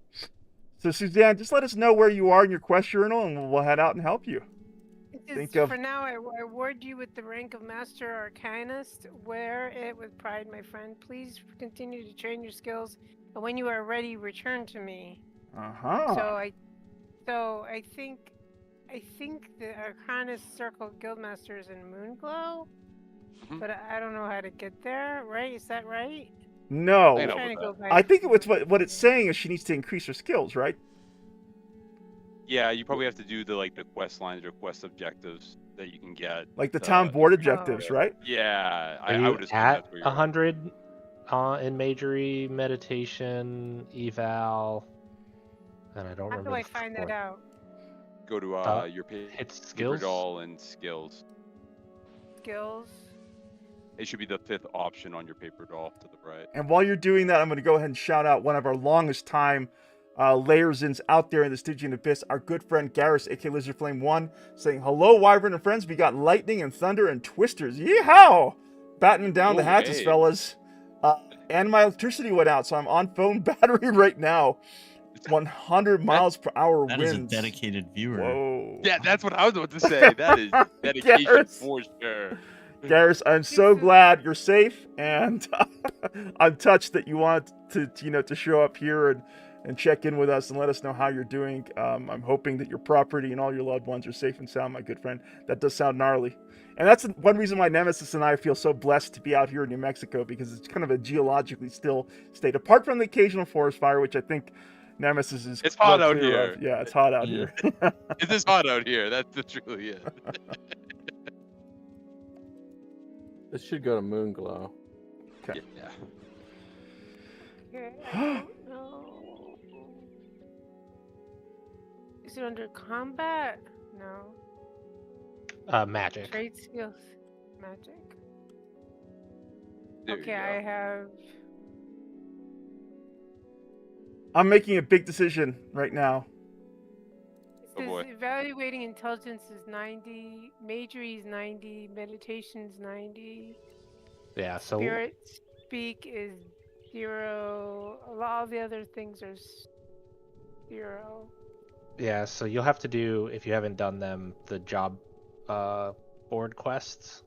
So Suzanne, just let us know where you are in your quest journal, and we'll head out and help you. For now, I award you with the rank of Master Arcanist. Wear it with pride, my friend. Please continue to train your skills, and when you are ready, return to me. So I think the Arcanist Circle Guildmaster is in Moonglow, but I don't know how to get there. Right? Is that right? No, I think what it's saying is she needs to increase her skills, right? Yeah, you probably have to do the quest lines or quest objectives that you can get. Like the town board objectives, right? Yeah, I would assume at 100 in Majory, meditation, eval, and I don't remember. How do I find that out? Go to your page. It's skills. Doll and skills. Skills. It should be the 5th option on your paper doll to the right. And while you're doing that, I'm going to go ahead and shout out one of our longest time Layersins out there in the Stygian Abyss, our good friend Garrus, aka Lizardflame1, saying, "Hello, Wyvern and friends. We got lightning and thunder and twisters. Yeehaw! Battening down the hatches, fellas. And my electricity went out, so I'm on phone battery right now. 100 miles per hour winds. That is a dedicated viewer. Whoa. Yeah, that's what I was about to say. That is dedication for sure. Garrus, I'm so glad you're safe, and I'm touched that you want to show up here and check in with us and let us know how you're doing. I'm hoping that your property and all your loved ones are safe and sound, my good friend. That does sound gnarly. And that's one reason why Nemesis and I feel so blessed to be out here in New Mexico, because it's kind of a geologically still state. Apart from the occasional forest fire, which I think Nemesis is... It's hot out here. Of. Yeah, it's hot out here. It is hot out here. That's really it. This should go to Moonglow. Okay. Yeah. Okay, I don't know. Is it under combat? No. Magic. Trade skills. Magic. There Okay, I have... I'm making a big decision right now. It Oh boy. says evaluating intelligence is 90, Majory is 90, meditation is 90, Yeah, so spirit speak is 0, a lot of the other things are 0. yeah, so you'll have to do, if you haven't done them, the job board quests,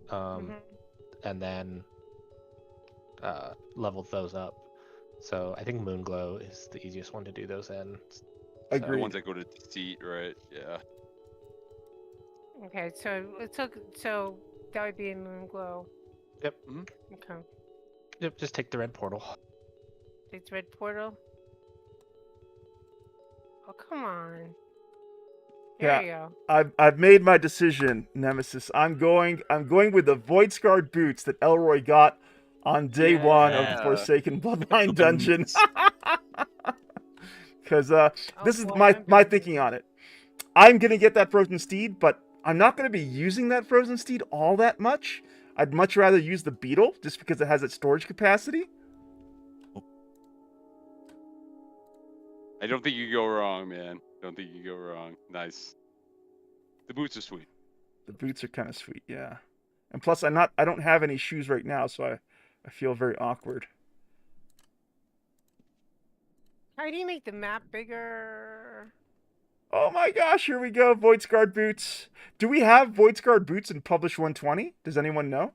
and then level those up. So I think Moonglow is the easiest one to do those in. The ones that go to deceit, right? Yeah. Okay, so that would be in Moonglow. Yep. Okay. Yep, just take the red portal. It's red portal. Oh, come on. There you go. I've made my decision, Nemesis. I'm going with the Void Scarred boots that Elroy got on day 1 of the Forsaken Bloodline dungeon. Because this is my thinking on it. I'm gonna get that Frozen Steed, but I'm not gonna be using that Frozen Steed all that much. I'd much rather use the Beetle just because it has that storage capacity. I don't think you go wrong, man. Don't think you go wrong. Nice. The boots are sweet. The boots are kind of sweet, yeah. And plus, I don't have any shoes right now, so I feel very awkward. How do you make the map bigger? Oh my gosh, here we go. Void Scarred boots. Do we have Void Scarred boots in Publish 120? Does anyone know?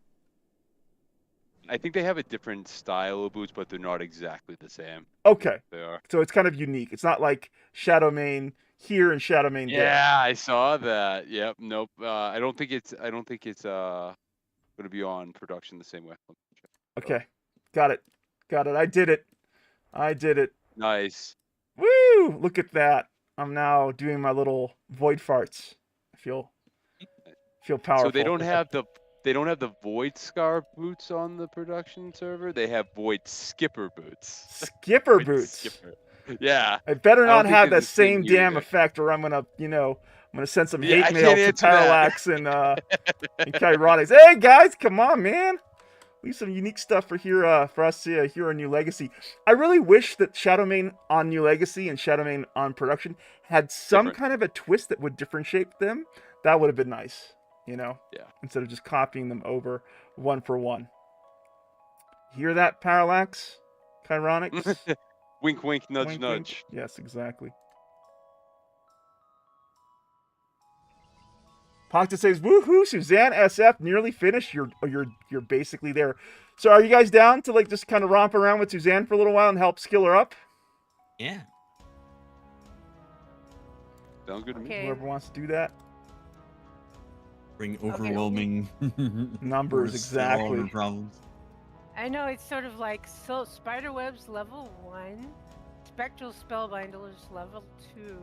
I think they have a different style of boots, but they're not exactly the same. Okay. They are. So it's kind of unique. It's not like Shadowmane here and Shadowmane there. Yeah, I saw that. Yep. Nope. I don't think it's gonna be on production the same way. Okay. Got it. I did it. Nice. Woo! Look at that. I'm now doing my little void farts. I feel powerful. So they don't have the Void Scar boots on the production server. They have Void Skipper boots. Skipper Void boots. Skipper. Yeah. I better I don't not think have they're that the same same damn either. effect, or I'm gonna send some Yeah, hate I mail can't to answer that. Parallax and Kairotics. Hey guys, come on, man. We have some unique stuff for us to hear on New Legacy. I really wish that Shadowmane on New Legacy and Shadowmane on production had some Different. kind of a twist that would differentiate them. That would have been nice, Yeah. instead of just copying them over one for one. Hear that, Parallax? Chironics? Wink, wink, nudge, Wink, nudge. wink. Yes, exactly. Pocta says, "Woohoo! Suzanne SF nearly finished. You're basically there. So, are you guys down to just kind of romp around with Suzanne for a little while and help skill her up? Yeah. Sounds good to me. Okay. Whoever wants to do that. Bring overwhelming Numbers, force to all of exactly. our problems. I know it's sort of like Spiderweb's level 1, Spectral Spellbinder's level 2,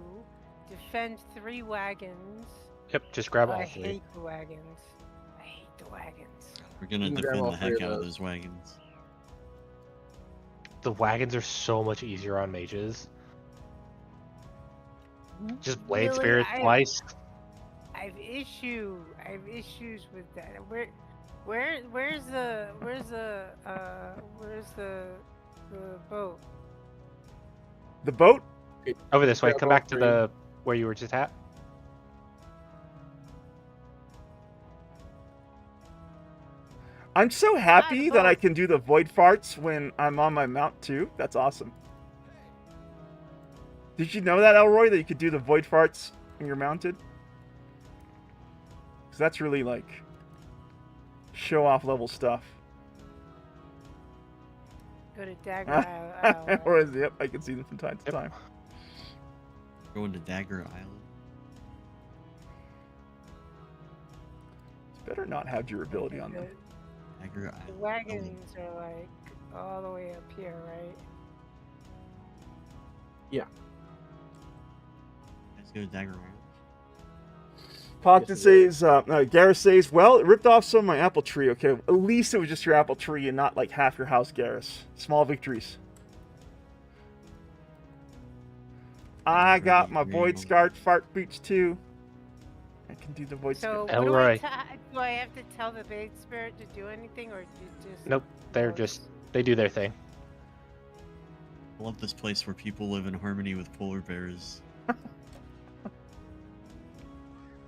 Defend 3 wagons. Yep, just grab all I three. hate the wagons. I hate the wagons. We're gonna You can grab defend all the three heck of out of those. those wagons. The wagons are so much easier on mages. Just blade Really, spirit twice. I have issues with that. Where's the boat? The boat? Over this way. Grab Come all back to three. the where you were just at. I'm so happy that I boat. can do the void farts when I'm on my mount too. That's awesome. Did you know that, Elroy, that you could do the void farts when you're mounted? Because that's really show-off level stuff. Go to Dagger Isle. Or is yep, I can see them from time to Yep. time. Going to Dagger Island. It's better not have durability on them. Dagger The Island. wagons are all the way up here, right? Let's go to Dagger Island. Pocton Yes, says, Garrus says, well, it ripped off some of my apple tree. Okay, at least it was just your apple tree and not half your house, Garrus. Small victories. I got my void scarred fart boots too. I can do the void So scarred. Elroy. do I have to tell the Blade Spirit to do anything, or do you just? Nope, they're they do their thing. I love this place where people live in harmony with polar bears.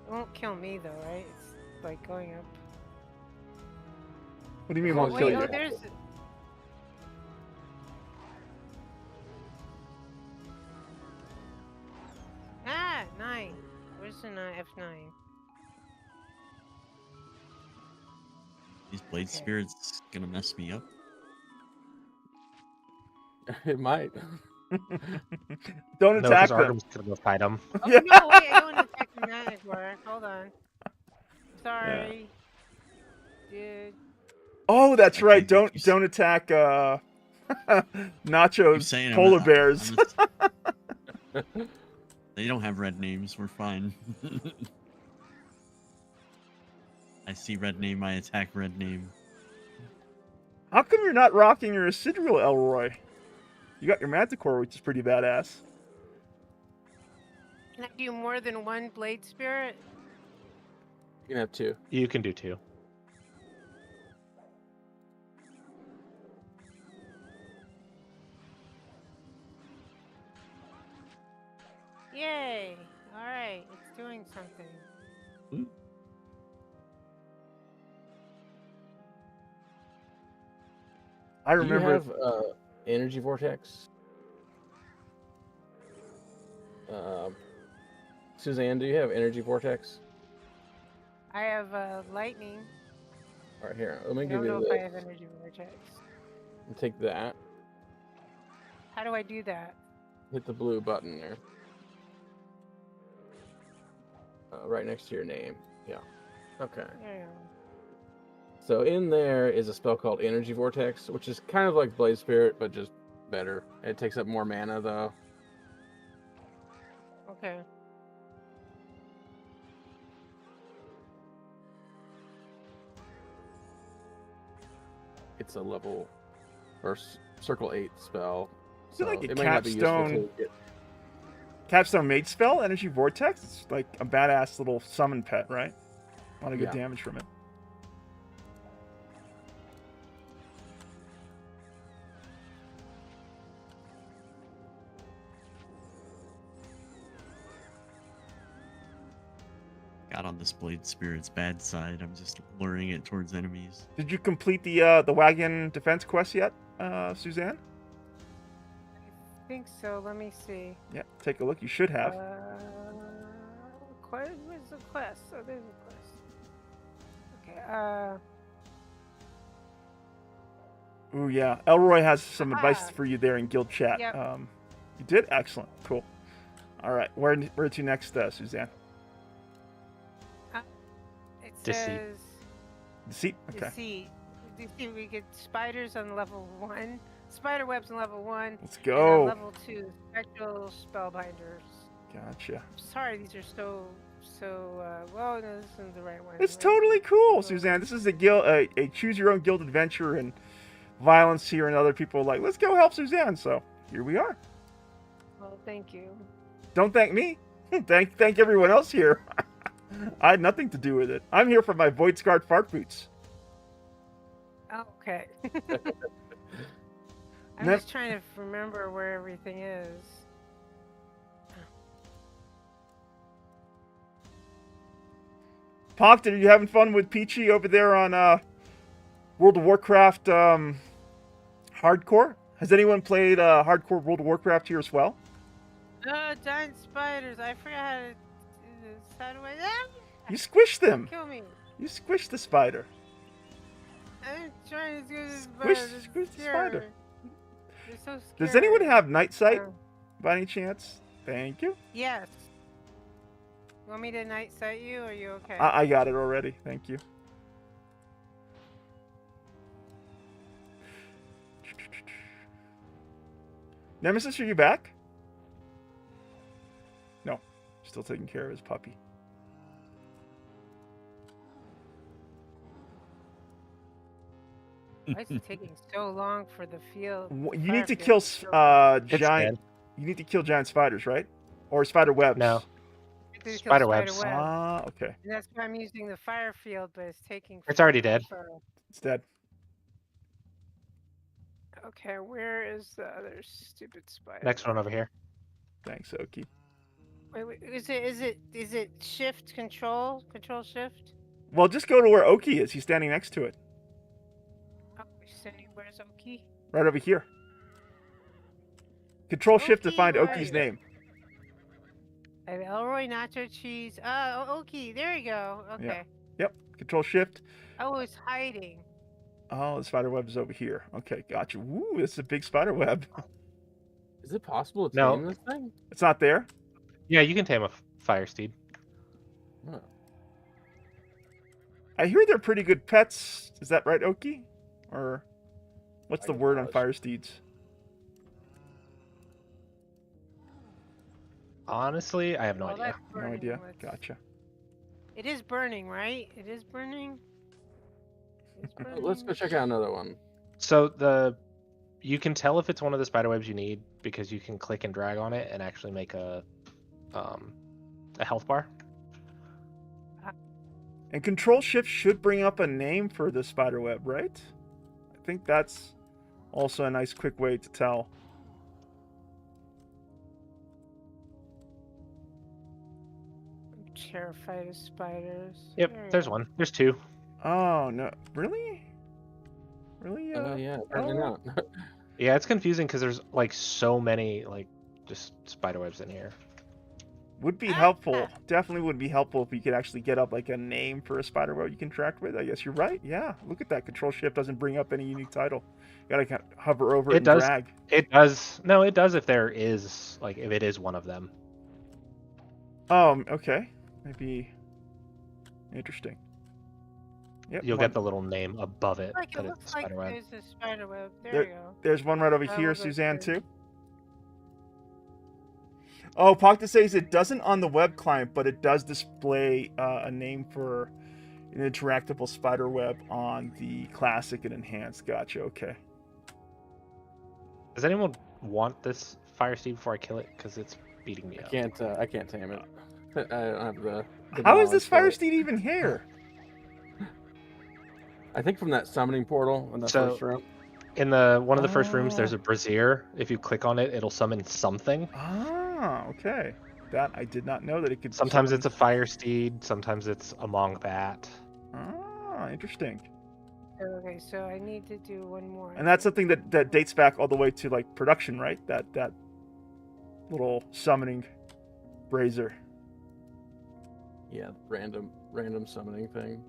It won't kill me though, right? It's like going up. What do you mean Oh, won't Wait, kill you? there's. Ah, 9. Where's the F9? These blade Okay. spirits gonna mess me up. It might. Don't No, attack because them. Argrim's gonna go fight them. Oh Yeah. no, wait, I don't want to attack the Manticore. Hold on. Sorry. Dude. Oh, that's Okay, right. Don't you s- don't attack You're Nacho's saying I'm polar not- bears. They don't have red names. We're fine. I see red name. I attack red name. How come you're not rocking your Sidriel, Elroy? You got your Manticore, which is pretty badass. Can I do more than one Blade Spirit? You can have 2. You can do 2. Yay! Alright, it's doing something. I Do you remember. have energy vortex? Suzanne, do you have energy vortex? I have lightning. All right, here. Let me I give don't know you if I this. have energy vortex. And take that. How do I do that? Hit the blue button there. Right next to your name. Yeah. Okay. Yeah. So in there is a spell called Energy Vortex, which is kind of like Blade Spirit, but just better. It takes up more mana, though. Okay. It's a level or circle 8 spell. Is it like a it might not be useful capstone? to get. Capstone mage spell, Energy Vortex. It's like a badass little summon pet, right? A lot of good Yeah. damage from it. Got on this Blade Spirit's bad side. I'm just luring it towards enemies. Did you complete the wagon defense quest yet, Suzanne? I think so. Let me see. Yeah, take a look. You should have. Where's the quest? Oh, there's a quest. Okay. Ooh, yeah. Elroy has some advice Aha. for you there in guild chat. Yep. You did? Excellent. Cool. All right. Where to next, Suzanne? It Deceit. says Deceit? Okay. deceit. Deceit. We get spiders on level 1. Spider webs on level 1. Let's And go. on level 2, spectral spellbinders. Gotcha. Sorry, these are so. Well, no, this isn't the right one. It's right? totally cool, Oh. Suzanne. This is a guild, a choose your own guild adventure, and violence here, and other people are like, let's go help Suzanne. So here we are. Well, thank you. Don't thank me. thank everyone else here. I had nothing to do with it. I'm here for my void scarred fart boots. Oh, okay. I'm Nev- just trying to remember where everything is. Pop, are you having fun with Peachy over there on World of Warcraft Hardcore? Has anyone played Hardcore World of Warcraft here as well? Giant spiders. I forgot how to do this. How do I? Ah! You squished them. Kill me. You squished the spider. I'm trying to do this Squish- spider. squish the They're spider. They're so scary. Does anyone have night sight Oh, by any chance? Thank you. yes. You want me to night sight you, or are you okay? I got it already. Thank you. Nemesis, are you back? No. Still taking care of his puppy. Why is it taking so long for the field? You need to fire kill field It's giant. dead. You need to kill giant spiders, right? Or spider webs. No. You have to kill Spider webs. web. Ah, okay. And that's why I'm using the fire field, but it's taking. It's already dead. forever. It's dead. Okay, where is the other stupid spider? Next one over here. Thanks, Oki. Wait, is it shift control shift? Well, just go to where Oki is. He's standing next to it. Oh, where's Oki? Right over here. Control shift to Oki, find where are Oki's you? name. I have Elroy nacho cheese. Oki, there you go. Okay. Yep. Control shift. Oh, it's hiding. Oh, the spider web is over here. Okay, gotcha. Woo, this is a big spider web. Is it possible to No. tame this thing? It's not there. Yeah, you can tame a fire steed. Oh. I hear they're pretty good pets. Is that right, Oki? Or what's I the can word on vouch. fire steeds? Honestly, I have no Well, idea. that's No burning. idea. Let's- Gotcha. It is burning, right? It is burning. It's burning. Let's go check out another one. So you can tell if it's one of the spider webs you need because you can click and drag on it and actually make a health bar. And control shift should bring up a name for the spider web, right? I think that's also a nice quick way to tell. I'm terrified of spiders. Yep, There you there's go. one. There's two. Oh no! Really? Really? Yeah, apparently oh. not. Yeah, it's confusing because there's like so many like just spider webs in here. Would be Ah. helpful. Definitely would be helpful if we could actually get up like a name for a spider web you can interact with. I guess you're right. Yeah. Look at that. Control Shift doesn't bring up any unique title. You gotta kind of hover over it and does. drag. It does. No, it does if there is like if it is one of them. Okay. Maybe interesting. Yep. You'll get the little name above it Like it that it's a looks like spider web. there's a spider web. There you go. There's one right over I here, will go Suzanne, through. too. Oh, Pocta says it doesn't on the web client, but it does display a name for an interactable spider web on the classic and enhanced. Gotcha. Okay. Does anyone want this fire steed before I kill it? Because it's beating me up. I can't tame it. I don't have the How is this knowledge for fire it. steed even here? I think from that summoning portal in the So- first room. In one of the first rooms, there's a brazier. If you click on it, it'll summon something. Ah, okay. That I did not know that it could. Sometimes summon- it's a fire steed. Sometimes it's among that. Ah, interesting. Okay, so I need to do one more. And that's something that dates back all the way to like production, right? That little summoning brazier. Yeah, random summoning thing.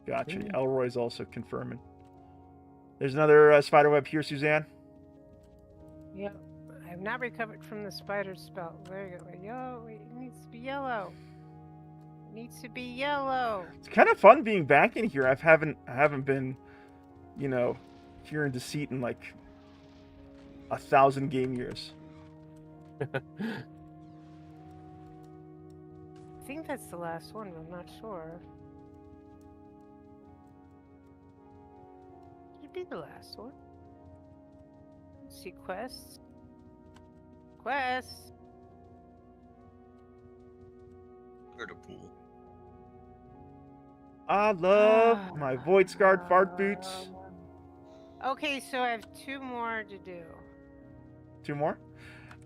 Gotcha. Yeah. Elroy's also confirming. There's another spider web here, Suzanne. Yep. I have not recovered from the spider spell. There you go. Yo, it needs to be yellow. It needs to be yellow. It's kind of fun being back in here. I haven't been, here in Deceit in like 1,000 game years. I think that's the last one, but I'm not sure. Should be the last one. Let's see, quests. Quests. Where to pool? I love my Void Scarred fart boots. Okay, so I have 2 more to do. 2 more?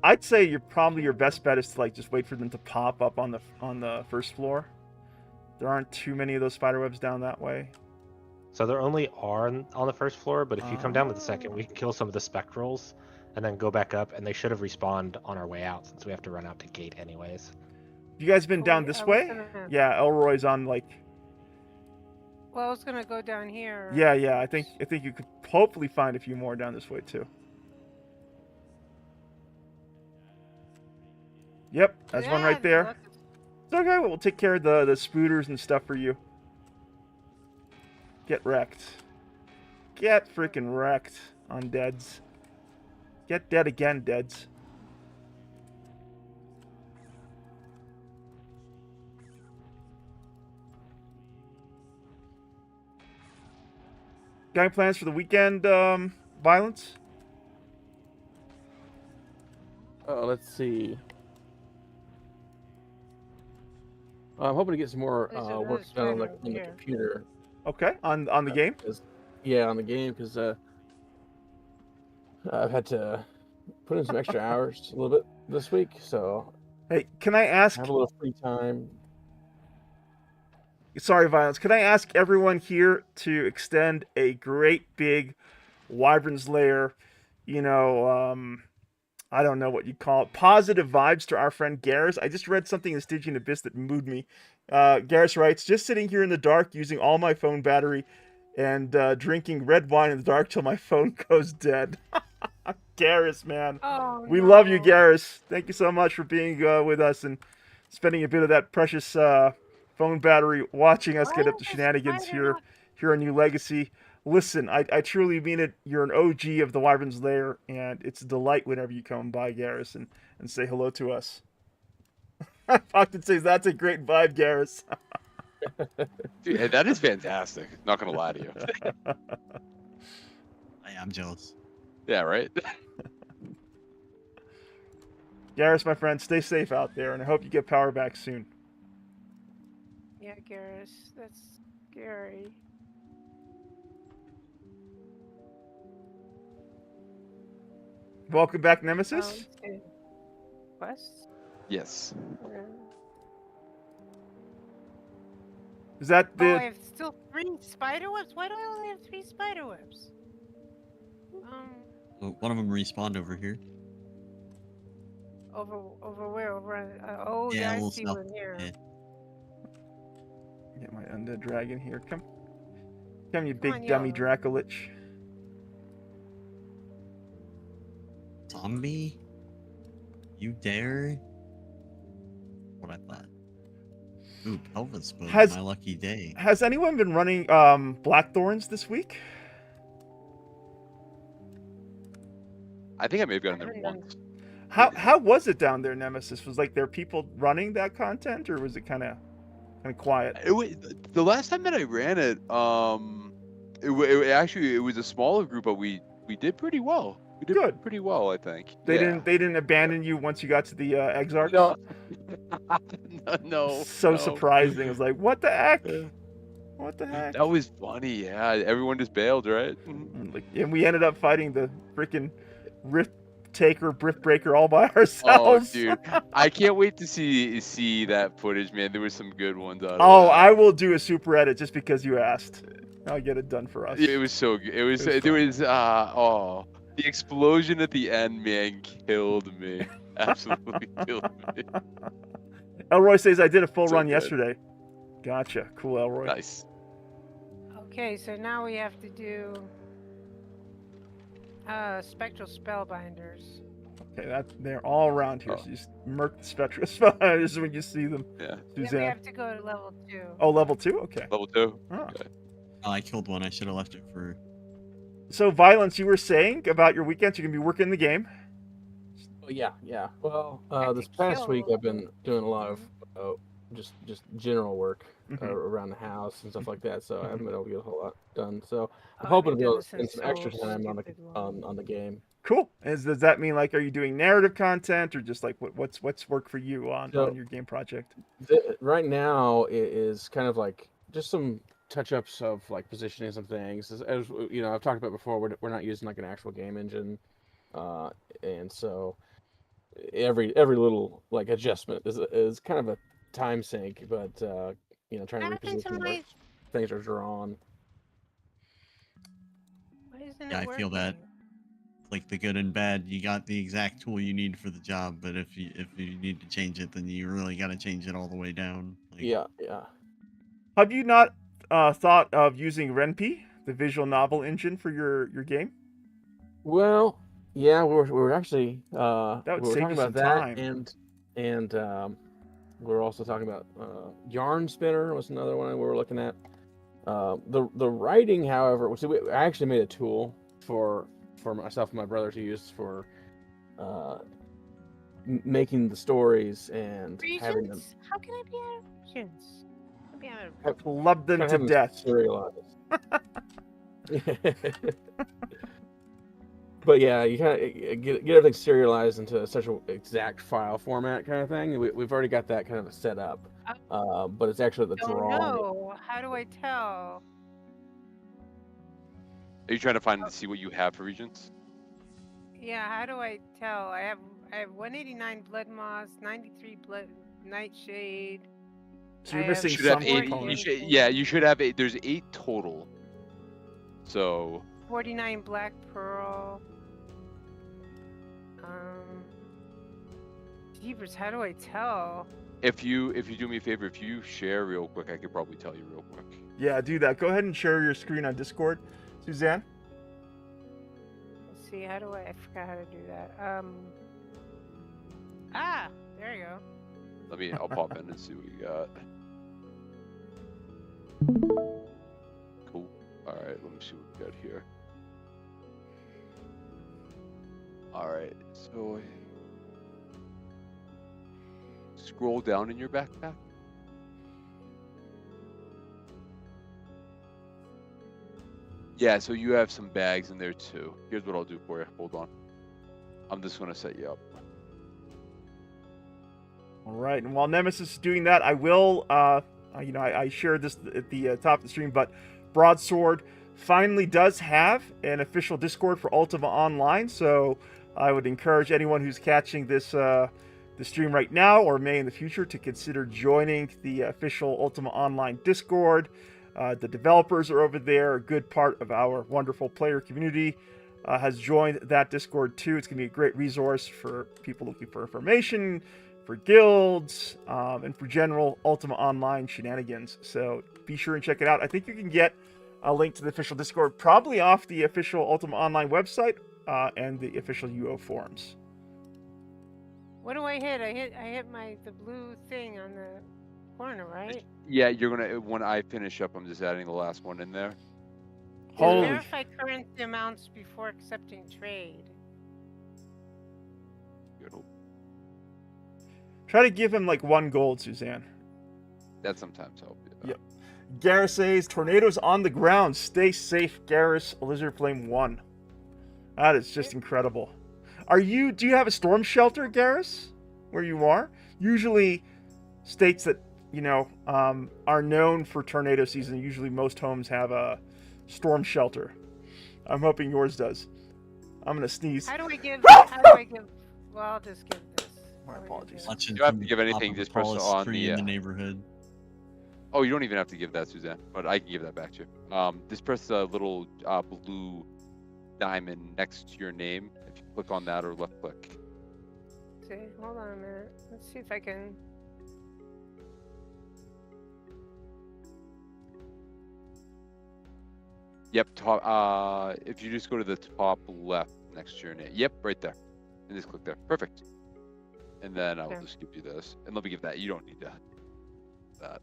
I'd say your best bet is to like just wait for them to pop up on the first floor. There aren't too many of those spider webs down that way. So there only are on the first floor, but if you come down to the second, we can kill some of the spectrals and then go back up, and they should have respawned on our way out since we have to run out to gate anyways. You guys been down this way? Yeah, Elroy's on like. Well, I was gonna go down here. Yeah. I think you could hopefully find a few more down this way too. Yep, there's one right there. It's okay. We'll take care of the spooters and stuff for you. Get wrecked. Get freaking wrecked, undeads. Get dead again, deads. Got any plans for the weekend, Violence? Let's see. I'm hoping to get some more There's another work done on the, spider on the here. computer. Okay, on the game? Yeah, on the game, because I've had to put in some extra hours a little bit this week, so Hey, can I ask? I have a little free time. Sorry, Violence. Can I ask everyone here to extend a great big Wyvern's Lair, I don't know what you call it, positive vibes to our friend Garrus. I just read something in Stygian Abyss that moved me. Garrus writes, just sitting here in the dark using all my phone battery and drinking red wine in the dark till my phone goes dead. Garrus, man. Oh, We love you, no. Garrus. Thank you so much for being with us and spending a bit of that precious phone battery watching us Why get up is to the shenanigans spider here on New Legacy. Listen, I truly mean it. You're an OG of the Wyvern's Lair, and it's a delight whenever you come by, Garrus, and say hello to us. Pocton says, that's a great vibe, Garrus. Dude, that is fantastic. Not gonna lie to you. I'm jealous. Yeah, right. Garrus, my friend, stay safe out there, and I hope you get power back soon. Yeah, Garrus, that's scary. Welcome back, Nemesis. Quests? Yes. Is that Oh, I the... have still 3 spider webs? Why do I only have 3 spider webs? Well, one of them respawned over here. over where? Over on, oh Yeah, yeah, a I little see south. one here. Yeah. Get my undead dragon here. Come, you Come big on, dummy yellow. Dracolich. Zombie? You dare? What I thought. Ooh, Pelvis Boat, Has- my lucky day. Has anyone been running Blackthorns this week? I think I may have gotten I there haven't done- once. How was it down there, Nemesis? Was like there people running that content, or was it kind of quiet? The last time that I ran it, it was a smaller group, but we did pretty well. We did Good. pretty well, I think. They Yeah. didn't abandon you once you got to the Exarchs? No. No. So no. surprising. It was like, what the heck? What the heck? That was funny. Yeah, everyone just bailed, right? And we ended up fighting the freaking Rift Taker, Rift Breaker all by Oh, ourselves. dude, I can't wait to see that footage, man. There was some good ones out of Oh, that. I will do a super edit just because you asked. I'll get it done for us. It was so good. It was the explosion at the end, man, killed me. Absolutely killed me. Elroy says I did a full So run good. yesterday. Gotcha. Cool, Elroy. Nice. Okay, so now we have to do spectral spellbinders. Okay, they're all around here. Oh. So you just murk the Spectral Spellbinders when you see them. Yeah. Yeah, we Suzanne. have to go to level 2. Oh, level 2? Okay. Level 2. Oh. Okay. Oh, I killed one. I should have left it for. So, Violence, you were saying about your weekends, you're going to be working the game. Yeah. Well, Have this to past kill. week I've been doing a lot of just general work Mhm. around the house and stuff like that. So I haven't been able to get a whole lot done. So I'm Oh, hoping I've to be done able this to spend since some extra so time on stupid long. on the game. Cool. Does that mean, like, are you doing narrative content or just, like, what's work for you on So- your game project? Right now it is kind of like just some touch-ups of like positioning some things. As you know, I've talked about before, we're not using like an actual game engine, and so every little like adjustment is kind of a time sink. But trying to What happened to reposition my... where things are drawn. Why isn't Yeah, it I feel that. working? Like the good and bad, you got the exact tool you need for the job, but if you need to change it, then you really got to change it all the way down. Like, Yeah. Have you not thought of using Ren'Py, the visual novel engine, for your game? Well, yeah, we're actually would we were save talking you some about that, time. and we're also talking about Yarn Spinner was another one we were looking at. The writing, however, I actually made a tool for myself and my brother to use for making the stories and having them Regions? How can I be out of regions? I'll be out of... Love them kind to of have death. serialized. But yeah, you kind of get everything serialized into such an exact file format kind of thing. We've already got that kind of set up, but it's actually the Don't drawing. know. How do I tell? Are you trying to find to see what you have for regions? Yeah, how do I tell? I have 189 blood moss, 93 blood nightshade. So you're I missing You should have some 8. You components. you should have 8. There's 8 total. So 49 black pearl. Jeepers, how do I tell? if you do me a favor, if you share real quick, I could probably tell you real quick. Yeah, do that. Go ahead and share your screen on Discord, Suzanne. Let's see, how do I forgot how to do that. There you go. I'll pop in and see what you got. Cool. All right, let me see what we got here. All right, so scroll down in your backpack. Yeah, so you have some bags in there too. Here's what I'll do for you. Hold on. I'm just gonna set you up. All right, and while Nemesis is doing that, I will, I shared this at the top of the stream, but Broadsword finally does have an official Discord for Ultima Online, so I would encourage anyone who's catching this the stream right now or may in the future to consider joining the official Ultima Online Discord. The developers are over there, a good part of our wonderful player community. has joined that Discord too. It's going to be a great resource for people looking for information, for guilds, and for general Ultima Online shenanigans. So be sure and check it out. I think you can get a link to the official Discord probably off the official Ultima Online website and the official UO forums. What do I hit? I hit the blue thing on the corner, right? Yeah, you're gonna when I finish up, I'm just adding the last one in there. Holy. Verify currency amounts before accepting trade. Good. Try to give him like 1 gold, Suzanne. That sometimes helps. Yeah. Yep. Garrus says, tornadoes on the ground. Stay safe, Garrus. Lizard Flame 1. That is just incredible. Do you have a storm shelter, Garrus, where you are? Usually states that, are known for tornado season, usually most homes have a storm shelter. I'm hoping yours does. I'm going to sneeze. How do I give? Well, I'll just give this. My apologies. You don't have to give anything, just press on in the neighborhood. Oh, you don't even have to give that, Suzanne, but I can give that back to you. Just press the little blue diamond next to your name. If you click on that or left click. See, hold on a minute. Let's see if I can. Yep, top. If you just go to the top left next to your name. Yep, right there. And just click there. Perfect. And then I will just give you this. And let me give that. You don't need that.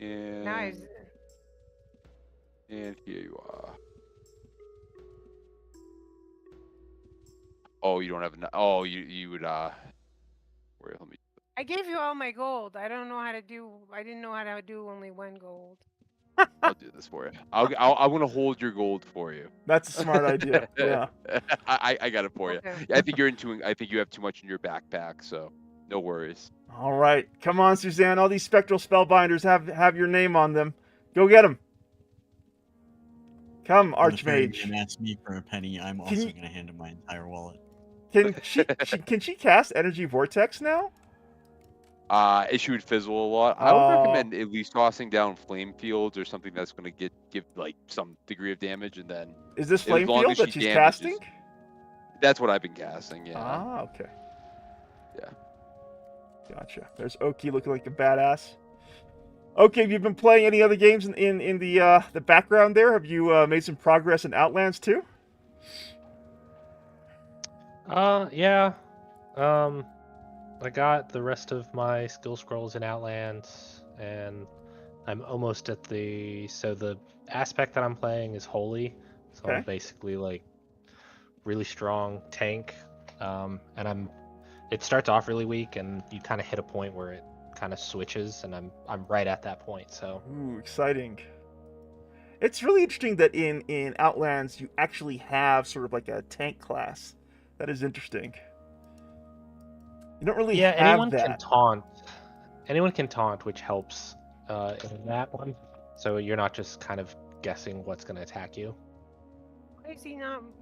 And, Nice. And here you are. Oh, you don't have enough. Oh, you would wait, let me. I gave you all my gold. I didn't know how to do only 1 gold. I'll do this for you. I'm gonna hold your gold for you. That's a smart idea. Yeah. I got it for you. Okay. I think I think you have too much in your backpack, so no worries. All right. Come on, Suzanne. All these spectral spellbinders have your name on them. Go get them. Come, Archmage. And ask me for a penny. I'm also going to hand him my entire wallet. Can she cast Energy Vortex now? It should fizzle a lot. I would recommend at least tossing down flame fields or something that's going to give like some degree of damage, and then. Is this flame field that she's casting? That's what I've been casting. Yeah. Ah, okay. Yeah. Gotcha. There's Oki looking like a badass. Okay, have you been playing any other games in the background there? Have you made some progress in Outlands too? Yeah. I got the rest of my skill scrolls in Outlands, and I'm almost at the aspect that I'm playing is holy, so Okay. I'm basically like really strong tank, and it starts off really weak, and you kind of hit a point where it kind of switches, and I'm right at that point. So Ooh, exciting. It's really interesting that in Outlands you actually have sort of like a tank class. That is interesting. You don't really have anyone that. can taunt. Anyone can taunt, which helps in that one. So you're not just kind of guessing what's going to attack you.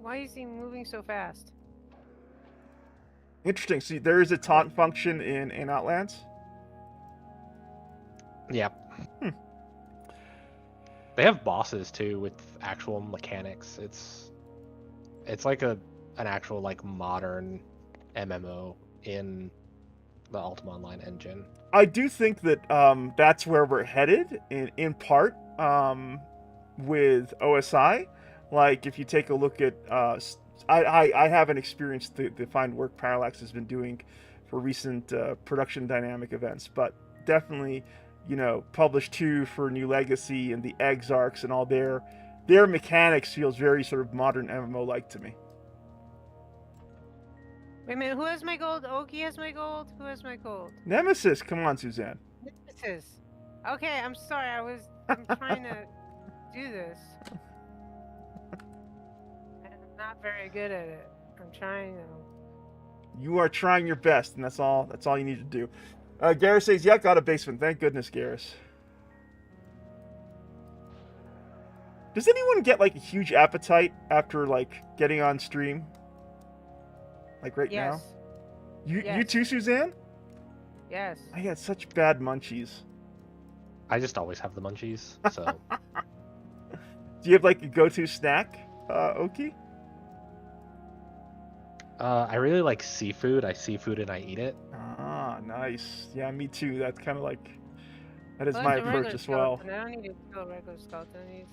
Why is he moving so fast? Interesting. See, there is a taunt function in Outlands. Yeah. They have bosses too with actual mechanics. It's like an actual like modern MMO in the Ultima Online engine. I do think that that's where we're headed in part with OSI. Like if you take a look at I haven't experienced the fine work Parallax has been doing for recent production dynamic events, but definitely, published 2 for New Legacy and the Exarchs and all their mechanics feels very sort of modern MMO-like to me. Wait a minute, who has my gold? Oki has my gold? Who has my gold? Nemesis, come on, Suzanne. Nemesis. Okay, I'm sorry, I'm trying to do this. And I'm not very good at it. I'm trying to. You are trying your best, and that's all you need to do. Garrus says, yeah, got a basement. Thank goodness, Garrus. Does anyone get like a huge appetite after like getting on stream? Like right now? You too, Suzanne? Yes. I had such bad munchies. I just always have the munchies, so Do you have like a go-to snack, Oki? I really like seafood. I seafood and I eat it. Ah, nice. Yeah, me too. That's kind of like that is I my like the approach regular as well. skeleton. I don't need to kill a regular skeleton. I need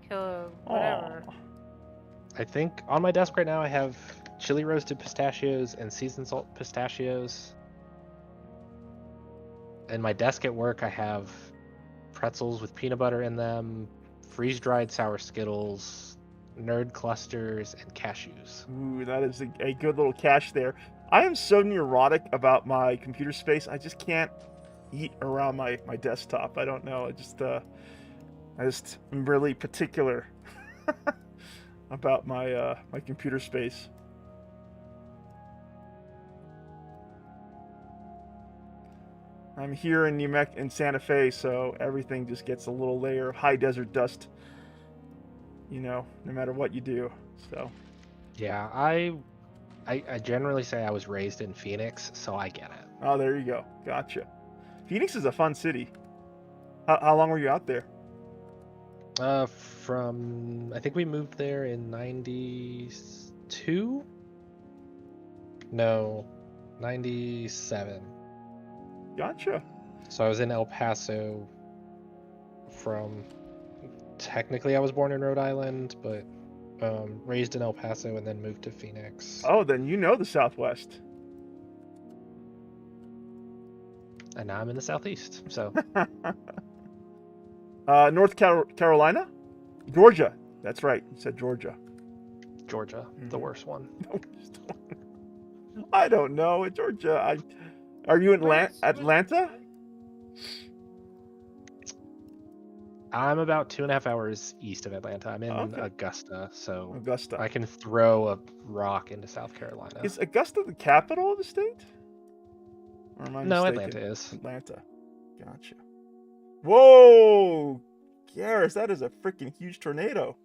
to kill a whatever. Aw. I think on my desk right now I have chili roasted pistachios and seasoned salt pistachios. And my desk at work I have pretzels with peanut butter in them, freeze-dried sour Skittles, nerd clusters, and cashews. Ooh, that is a good little cache there. I am so neurotic about my computer space. I just can't eat around my desktop. I don't know. I just am really particular about my my computer space. I'm here in in Santa Fe, so everything just gets a little layer of high desert dust. You know, no matter what you do. So. Yeah, I generally say I was raised in Phoenix, so I get it. Oh, there you go. Gotcha. Phoenix is a fun city. How long were you out there? From I think we moved there in '92. No, '97. Gotcha. So I was in El Paso from. Technically, I was born in Rhode Island, but raised in El Paso and then moved to Phoenix. Oh, then you know the Southwest. And now I'm in the Southeast. So North Carolina? Georgia. That's right. You said Georgia. Georgia, the worst one. I don't know. Georgia. Are you in Atlanta? I'm about 2.5 hours east of Atlanta. I'm in Okay. Augusta, so Augusta. I can throw a rock into South Carolina. Is Augusta the capital of the state? Or am I No, mistaken? Atlanta is. Atlanta. Gotcha. Whoa! Garrus, that is a freaking huge tornado.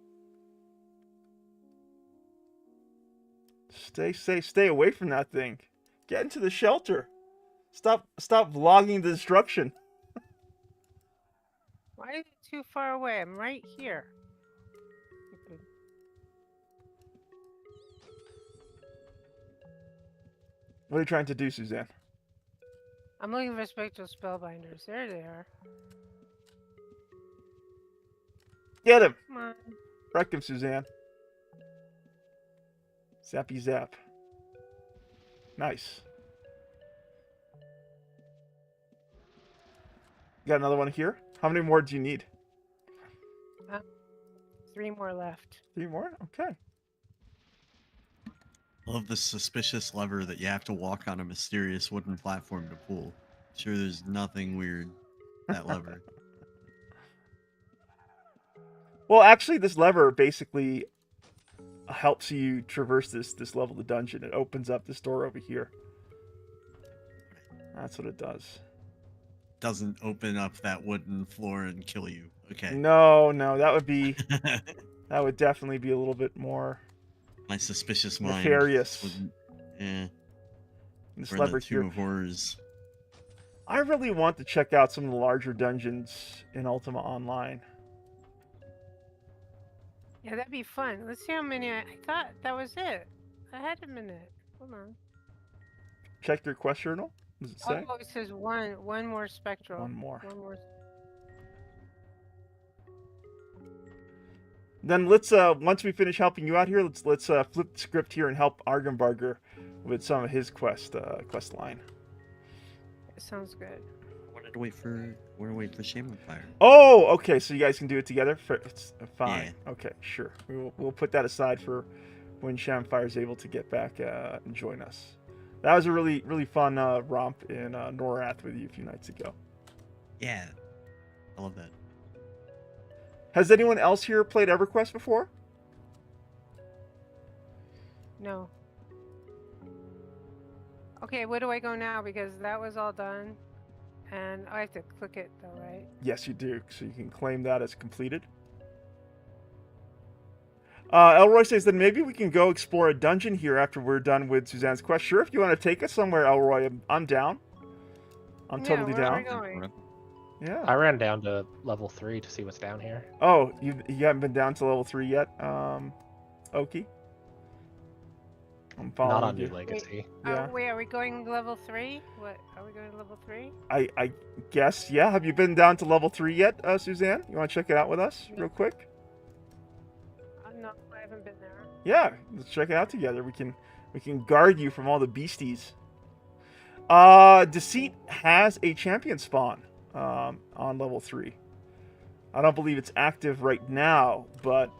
Stay away from that thing. Get into the shelter. Stop vlogging the destruction. Why is it too far away? I'm right here. What are you trying to do, Suzanne? I'm looking for spectral spellbinders. There they are. Get him! Come on. Wreck him, Suzanne. Zappy zap. Nice. You got another one here? How many more do you need? 3 more left. 3 more? Okay. Love the suspicious lever that you have to walk on a mysterious wooden platform to pull. Sure, there's nothing weird. That lever. Well, actually, this lever basically helps you traverse this level of the dungeon. It opens up this door over here. That's what it does. Doesn't open up that wooden floor and kill you. Okay. No, that would definitely be a little bit more My suspicious mind. nefarious. Yeah. This We're in lever the Tomb here. of Horrors. I really want to check out some of the larger dungeons in Ultima Online. Yeah, that'd be fun. Let's see how many. I thought that was it. I had a minute. Hold on. Check your quest journal. Does it say? Oh, it says one more spectral. One more. One more. Then let's once we finish helping you out here, let's flip the script here and help Argenbarger with some of his quest line. It sounds good. I wanted to wait for Shaman Fire. Oh, okay. So you guys can do it together. It's fine. Yeah. Okay, sure. We'll put that aside for when Shamfire is able to get back and join us. That was a really fun romp in Norath with you a few nights ago. Yeah. I love that. Has anyone else here played EverQuest before? No. Okay, where do I go now? Because that was all done. And I have to click it though, right? Yes, you do. So you can claim that as completed. Elroy says that maybe we can go explore a dungeon here after we're done with Suzanne's quest. Sure, if you want to take us somewhere, Elroy, I'm down. I'm totally where down. are we going? Yeah. I ran down to level 3 to see what's down here. Oh, you haven't been down to level 3 yet, Oki? I'm following Not on you. New Legacy. Yeah. Wait, are we going level 3? What? Are we going to level 3? I guess, yeah. Have you been down to level 3 yet, Suzanne? You want to check it out with us real quick? No, I haven't been there. Yeah, let's check it out together. We can guard you from all the beasties. Deceit has a champion spawn on level 3. I don't believe it's active right now, but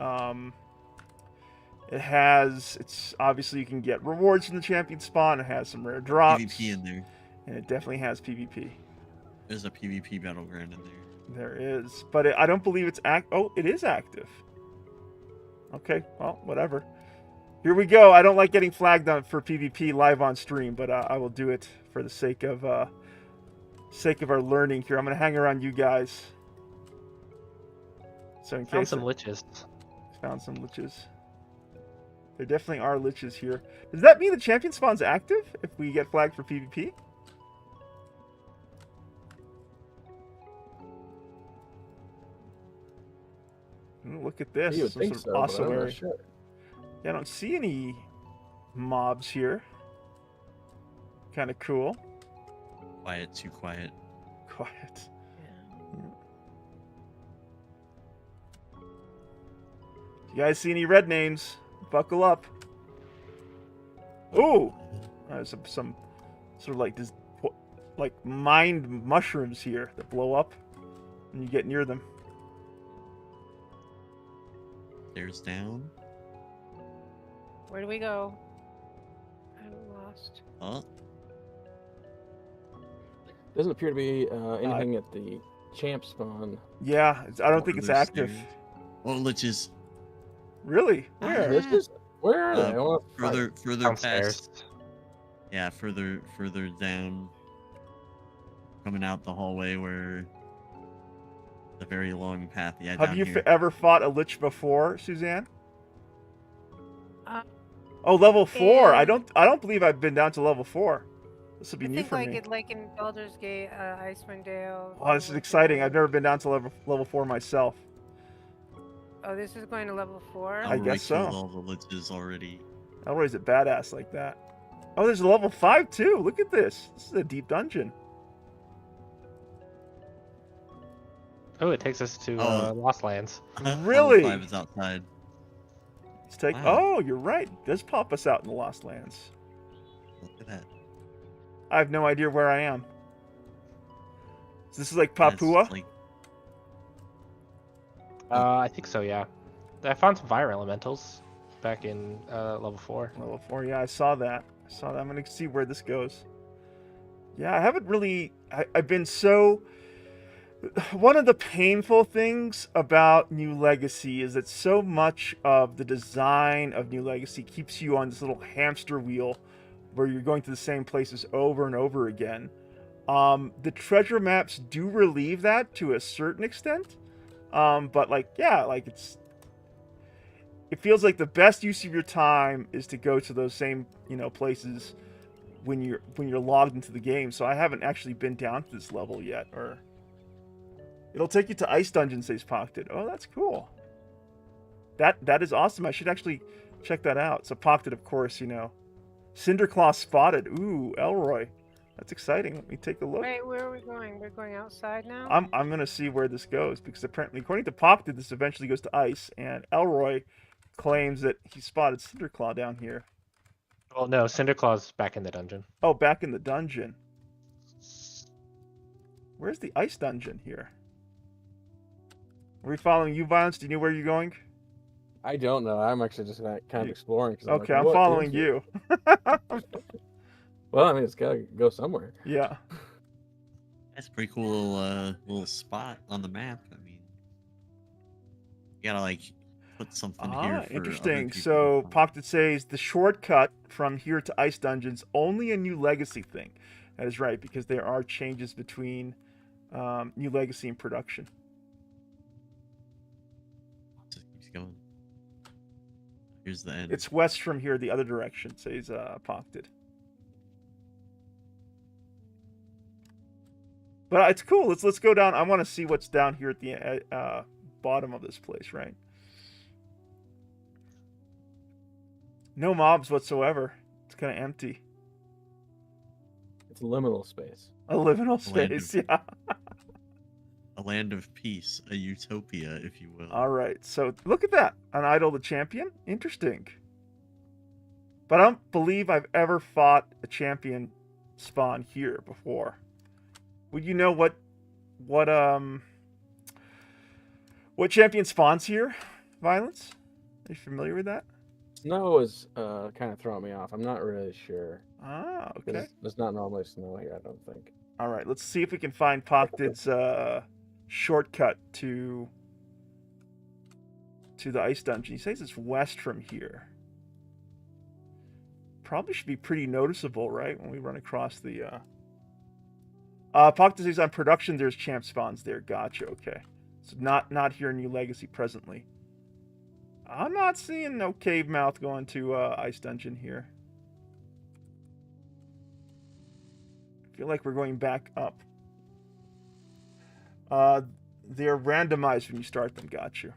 it's obviously you can get rewards from the champion spawn. It has some rare drops. PvP in there. And it definitely has PvP. There's a PvP battleground in there. There is, but I don't believe it's Oh, it is active. Okay, well, whatever. Here we go. I don't like getting flagged on for PvP live on stream, but I will do it for the sake of our learning here. I'm gonna hang around you guys. So in Found case some liches. Found some liches. There definitely are liches here. Does that mean the champion spawn's active if we get flagged for PvP? Ooh, look at this. You would Some think sort so, of but I'm not ossuary. sure. Yeah, I don't see any mobs here. Kind of cool. Quiet, too quiet. Quiet. You guys see any red names? Buckle up. Ooh! There's some sort of like this, like mind mushrooms here that blow up when you get near them. Stairs down. Where do we go? I'm lost. Oh, Doesn't appear to be anything at the champ spawn. Yeah, I don't think it's further active. stairs. Oh, liches. Really? Ah. Where? This is where are they? I wanna Further Downstairs. past. Yeah, further down. Coming out the hallway where the very long path. Yeah, Have down you here. ever fought a lich before, Suzanne? Uh, Oh, level 4. I and- don't believe I've been down to level 4. This will be I new think for me. like in Baldur's Gate, Icewind Dale. Oh, this is exciting. I've never been down to level 4 myself. Oh, this is going to level 4. I guess so. killed all the liches already. Elroy's a badass like that. Oh, there's a level 5 too. Look at this. This is a deep dungeon. Oh, it takes us to Oh. Lost Lands. Really? Level 5 is outside. Let's take. Wow. Oh, you're right. It does pop us out in the Lost Lands. Look at that. I have no idea where I am. So this is like That's Papua. like- I think so, yeah. I found some fire elementals back in level 4. Level 4. Yeah, I saw that. I'm gonna see where this goes. Yeah, I haven't really. I've been so. One of the painful things about New Legacy is that so much of the design of New Legacy keeps you on this little hamster wheel where you're going to the same places over and over again. The treasure maps do relieve that to a certain extent. But like, yeah, like it feels like the best use of your time is to go to those same, places when you're logged into the game. So I haven't actually been down to this level yet, or it'll take you to Ice Dungeon, says Pocketed. Oh, that's cool. That is awesome. I should actually check that out. So Pocketed, of course, Cinderclaw spotted. Ooh, Elroy. That's exciting. Let me take a look. Wait, where are we going? We're going outside now? I'm gonna see where this goes, because apparently, according to Pocketed, this eventually goes to Ice, and Elroy claims that he spotted Cinderclaw down here. Well, no, Cinderclaw's back in the dungeon. Oh, back in the dungeon. Where's the Ice Dungeon here? Are we following you, Violence? Do you know where you're going? I don't know. I'm actually just kind of exploring. 'Cause Okay, like, I'm what following is it? you. Well, I mean, it's gotta go somewhere. Yeah. That's a pretty cool little spot on the map. I mean, you gotta like put something here. For other Interesting. people So to find. Pocketed says the shortcut from here to Ice Dungeon's only a New Legacy thing. That is right, because there are changes between New Legacy and production. Just keeps going. Here's the end. It's west from here, the other direction, says Pocketed. But it's cool. Let's go down. I want to see what's down here at the bottom of this place, right? No mobs whatsoever. It's kind of empty. It's a liminal space. A liminal A land space, yeah. A land of peace, a utopia, if you will. All right, so look at that. An Idol the Champion. Interesting. But I don't believe I've ever fought a champion spawn here before. Would you know what champion spawns here? Violence? Are you familiar with that? Snow is kind of throwing me off. I'm not really sure. Ah, okay. There's not normally snow here, I don't think. All right, let's see if we can find Poctid's shortcut to the ice dungeon. He says it's west from here. Probably should be pretty noticeable, right, when we run across the... Poctid says on production there's champ spawns there. Gotcha, okay. So not here in New Legacy presently. I'm not seeing no cave mouth going to ice dungeon here. I feel like we're going back up. They're randomized when you start them. Gotcha.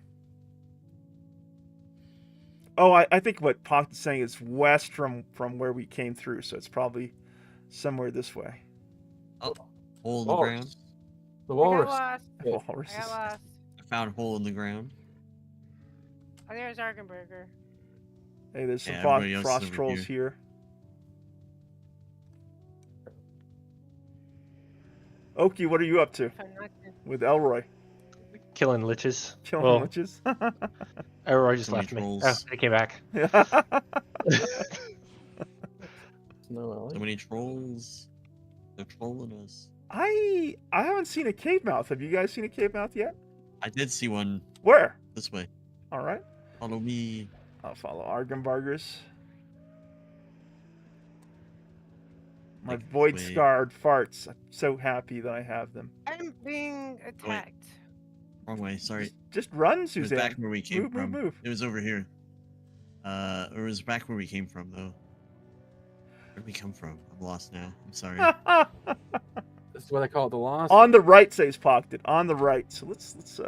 Oh, I think what Poctid's saying is west from where we came through, so it's probably somewhere this way. Oh, hole in the ground. The I walrus. got lost. Walruses. I got lost. I found a hole in the ground. Oh, there's Argenberger. Hey, there's some Yeah, everybody else is frost over trolls here. Oki, what are you up to Found nothing. with Elroy? Killing liches. Killing Well, witches? Elroy just So many left me. trolls. Oh, he came back. No, So many trolls. They're trolling us. I haven't seen a cave mouth. Have you guys seen a cave mouth yet? I did see one Where? this way. All right. Follow me. I'll follow Argenbargers. My Like this void way. scarred farts. I'm so happy that I have them. I'm being attacked. Wrong way. Sorry. Just run, It was Suzanne. back where we came Move, from. move. It was over here. It was back where we came from, though. Where'd we come from? I'm lost now. I'm sorry. This is what they call it, the lost. On the right, says Poctid. On the right. So let's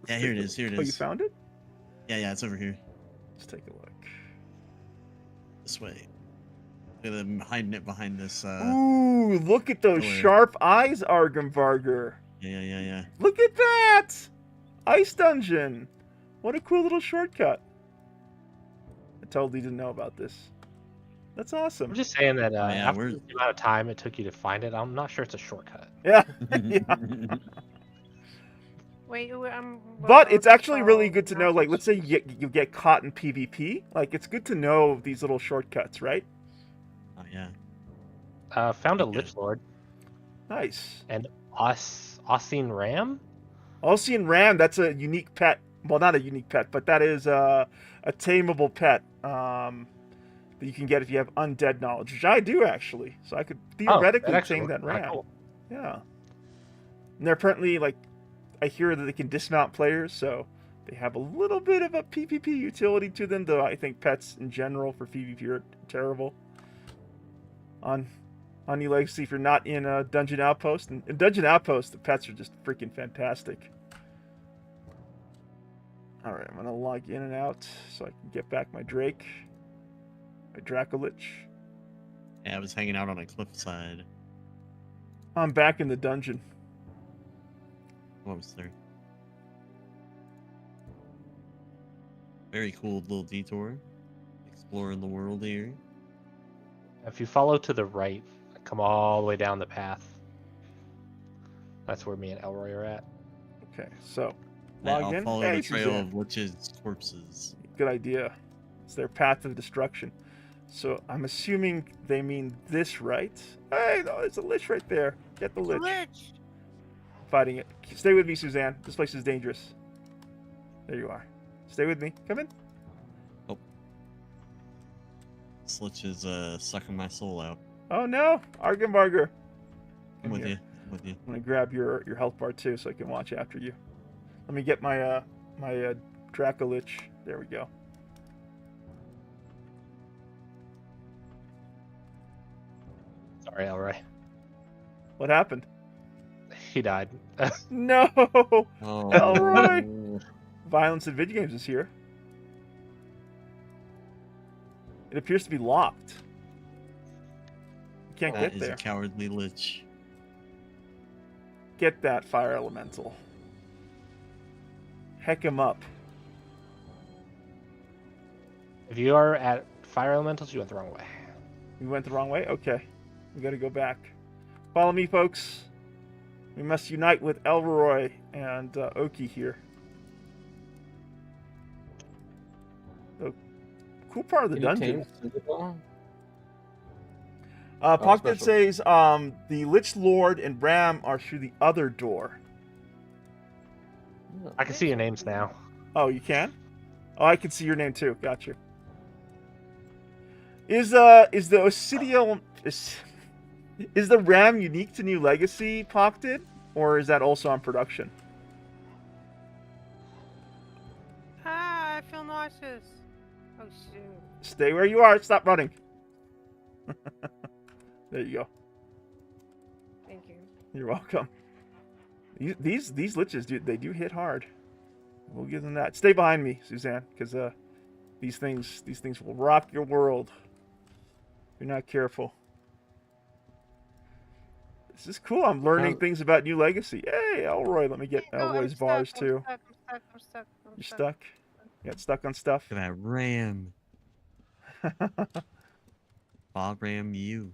Yeah, here it is. Here it Oh, you is. found it? Yeah, it's over here. Let's take a look. This way. Look at them hiding it behind this. Ooh, look at those pillar. sharp eyes, Argenbarger. Yeah. Look at that! Ice dungeon. What a cool little shortcut. I totally didn't know about this. That's awesome. I'm just saying that yeah, after we're- the amount of time it took you to find it, I'm not sure it's a shortcut. Yeah. Yeah. Wait, But it's actually really good to know, like, let's say you get caught in PvP. Like, it's good to know these little shortcuts, right? Oh yeah. Found a Okay. Lich Lord Nice. and Ossine Ram. Ultian Ram, that's a unique pet. Well, not a unique pet, but that is a tameable pet that you can get if you have undead knowledge, which I do, actually. So I could theoretically tame that ram. Cool. Yeah. And they're apparently, like, I hear that they can dismount players, so they have a little bit of a PvP utility to them, though I think pets in general for PvP are terrible. On New Legacy, if you're not in a Dungeon Outpost, and in Dungeon Outpost, the pets are just freaking fantastic. Alright, I'm going to log in and out so I can get back my Drake, my Dracolich. Yeah, I was hanging out on a cliffside. I'm back in the dungeon. What was there? Very cool little detour. Exploring the world here. If you follow to the right, come all the way down the path. That's where me and Elroy are at. Okay, so Yeah, log I'll in. follow Hey, the trail Suzanne. of witches' corpses. Good idea. It's their path of destruction. So I'm assuming they mean this, right? Hey, no, there's a lich right there. Get the lich. Lich. Fighting it. Stay with me, Suzanne. This place is dangerous. There you are. Stay with me. Come in. Slitch is sucking my soul out. Oh no, Argenbarger. I'm Come with here. you. I'm with you. I'm gonna grab your health bar too, so I can watch after you. Let me get my Dracolich. There we go. Sorry, Elroy. What happened? He died. No! Oh. Elroy! Violence in video games is here. It appears to be locked. You can't That get is there. a cowardly lich. Get that, fire elemental. Heck him up. If you are at fire elementals, you went the wrong way. We went the wrong way? Okay. We gotta go back. Follow me, folks. We must unite with Elroy and Oki here. The cool part of the dungeon. Pocket says the Lich Lord and Ram are through the other door. I can see your names now. Oh, you can? Oh, I can see your name too. Got you. Is the Obsidian is the Ram unique to New Legacy, Pocket, or is that also on production? Ah, I feel nauseous. Oh shoot. Stay where you are. Stop running. There you go. Thank you. You're welcome. These liches do hit hard. We'll give them that. Stay behind me, Suzanne, because these things will rock your world if you're not careful. This is cool. I'm learning things about New Legacy. Hey, Elroy, let me get Elroy's bars too. I'm stuck. You're stuck? You got stuck on stuff? Look at that ram. Bob Ram you.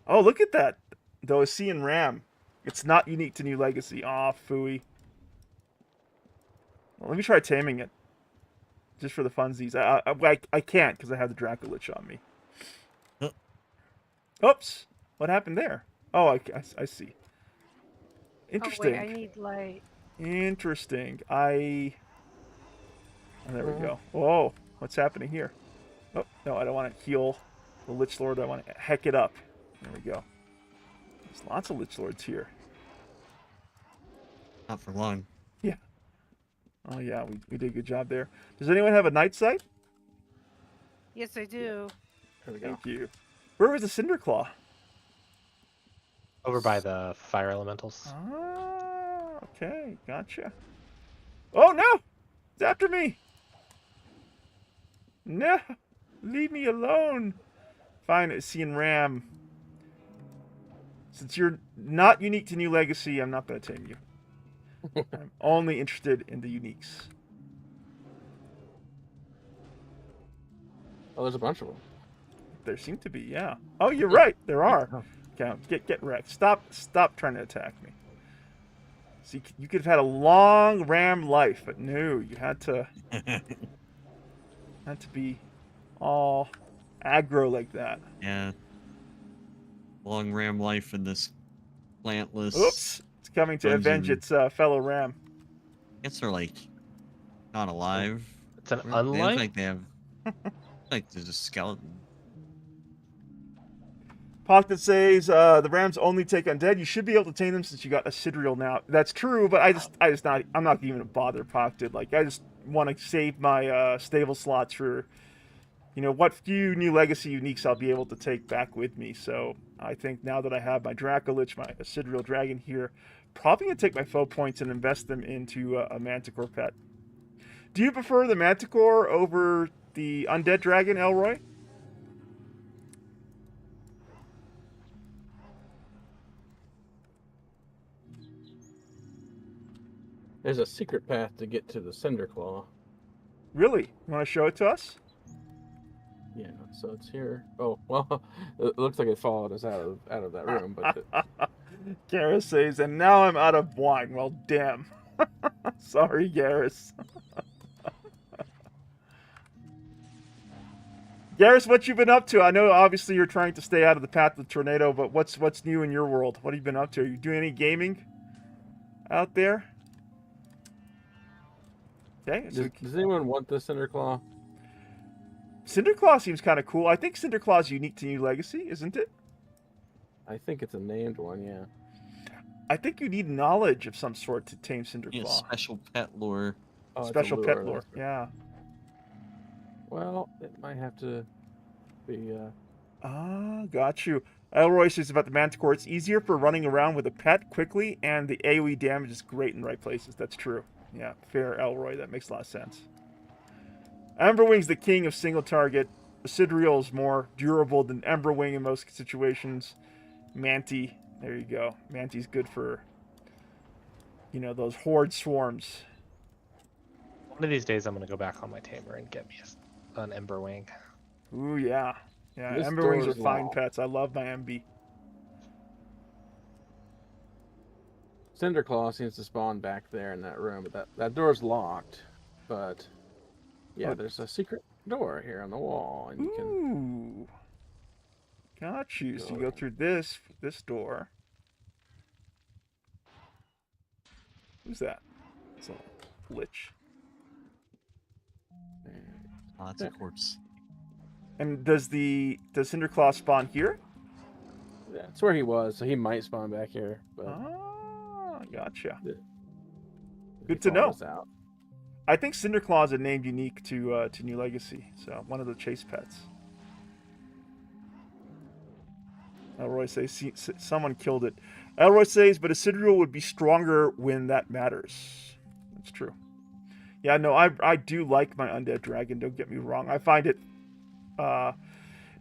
Oh, look at that. The OSI and Ram. It's not unique to New Legacy. Aw, phooey. Well, let me try taming it. Just for the funsies. I can't because I have the Dracolich on me. Oops. What happened there? Oh, I see. Interesting. Oh, wait, I need light. Interesting. Oh, there we go. Whoa. What's happening here? Oh, no, I don't want to heal the Lich Lord. I want to heck it up. There we go. There's lots of Lich Lords here. Not for long. Yeah. Oh, yeah, we did a good job there. Does anyone have a night sight? Yes, I do. There we go. Thank you. Where was the Cinderclaw? Over by the fire elementals. Ah, okay, gotcha. Oh, no! It's after me! No! Leave me alone! Fine, seeing Ram. Since you're not unique to New Legacy, I'm not going to tame you. I'm only interested in the uniques. Oh, there's a bunch of them. There seem to be, yeah. Oh, you're right. There are. Okay, get wrecked. Stop trying to attack me. See, you could have had a long Ram life, but no, you had to be all aggro like that. Yeah. Long Ram life in this plantless. Oops! It's coming to avenge its fellow Ram. I guess they're like not alive. It's an They look unlife? like they have like there's a skeleton. Pocket says the Rams only take undead. You should be able to tame them since you got a Sidriel now. That's true, but I'm not even gonna bother Pocket. Like I just want to save my stable slots for, what few New Legacy uniques I'll be able to take back with me. So I think now that I have my Dracolich, my Sidriel Dragon here, probably gonna take my foe points and invest them into a Manticore pet. Do you prefer the Manticore over the Undead Dragon, Elroy? There's a secret path to get to the Cinderclaw. Really? You want to show it to us? Yeah, so it's here. Oh, well, it looks like it followed us out of that room, but Garrus says, and now I'm out of wine. Well, damn. Sorry, Garrus. Garrus, what you been up to? I know obviously you're trying to stay out of the path of the tornado, but what's new in your world? What have you been up to? Are you doing any gaming out there? Okay. does anyone want the Cinderclaw? Cinderclaw seems kind of cool. I think Cinderclaw is unique to New Legacy, isn't it? I think it's a named one, yeah. I think you need knowledge of some sort to tame Cinderclaw. Yeah, special pet lore. Oh, it's a Special pet lore, that's right. yeah. Well, it might have to be. Ah, got you. Elroy says about the Manticore, it's easier for running around with a pet quickly, and the AoE damage is great in the right places. That's true. Yeah, fair, Elroy. That makes a lot of sense. Emberwing's the king of single target. Sidriel is more durable than Emberwing in most situations. Manti, there you go. Manti's good for, you know, those horde swarms. One of these days, I'm gonna go back on my tamer and get me an Emberwing. Ooh, yeah. Yeah, This Emberwings are door's fine locked. pets. I love my MB. Cinderclaw seems to spawn back there in that room, but that door's locked. But yeah, Oh. there's a secret door here on the wall, and you can. Ooh. Got you. So you go through this door. Who's that? It's a lich. It's a corpse. And does Cinderclaw spawn here? That's where he was, so he might spawn back here. But Ah, gotcha. he Good to know. followed us out. I think Cinderclaw is a name unique to New Legacy, so one of the chase pets. Elroy says someone killed it. Elroy says, but a Sidriel would be stronger when that matters. That's true. Yeah, no, I do like my undead dragon. Don't get me wrong. I find it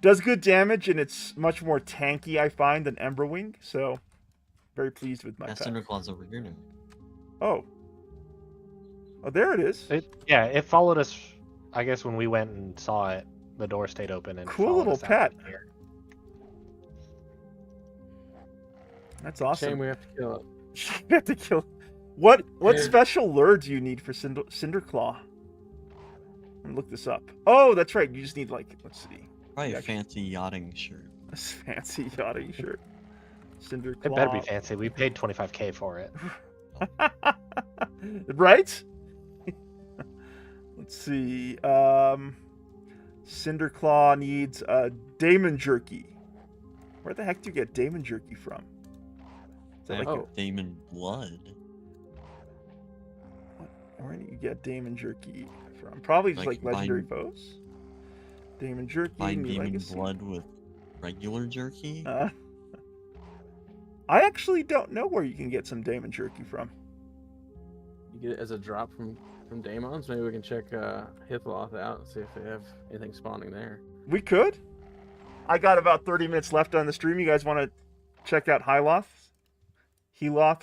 does good damage, and it's much more tanky, I find, than Emberwing. So, very pleased with my pet. Cinderclaw's over here now. Oh, there it is. It followed us. I guess when we went and saw it, the door stayed open and Cool followed little us out pet. here. That's awesome. Shame we have to kill it. You have to kill. What Yeah. special lure do you need for Cinderclaw? Let me look this up. Oh, that's right. You just need, like, let's see. Probably Yeah. a fancy yotting shirt. A fancy yachting shirt. Cinderclaw. It better be fancy. We paid 25K for it. Right? Let's see. Cinderclaw needs Daemon Jerky. Where the heck do you get Daemon Jerky from? Is that like Oh. Damon Blood. where do you get Daemon Jerky from? Probably just like Like, legendary find- foes. Daemon Jerky, Find New Demon Legacy. Blood with regular jerky. I actually don't know where you can get some Daemon Jerky from. You get it as a drop from Daemons. Maybe we can check Hithloth out and see if they have anything spawning there. We could. I got about 30 minutes left on the stream. You guys want to check out Heloth,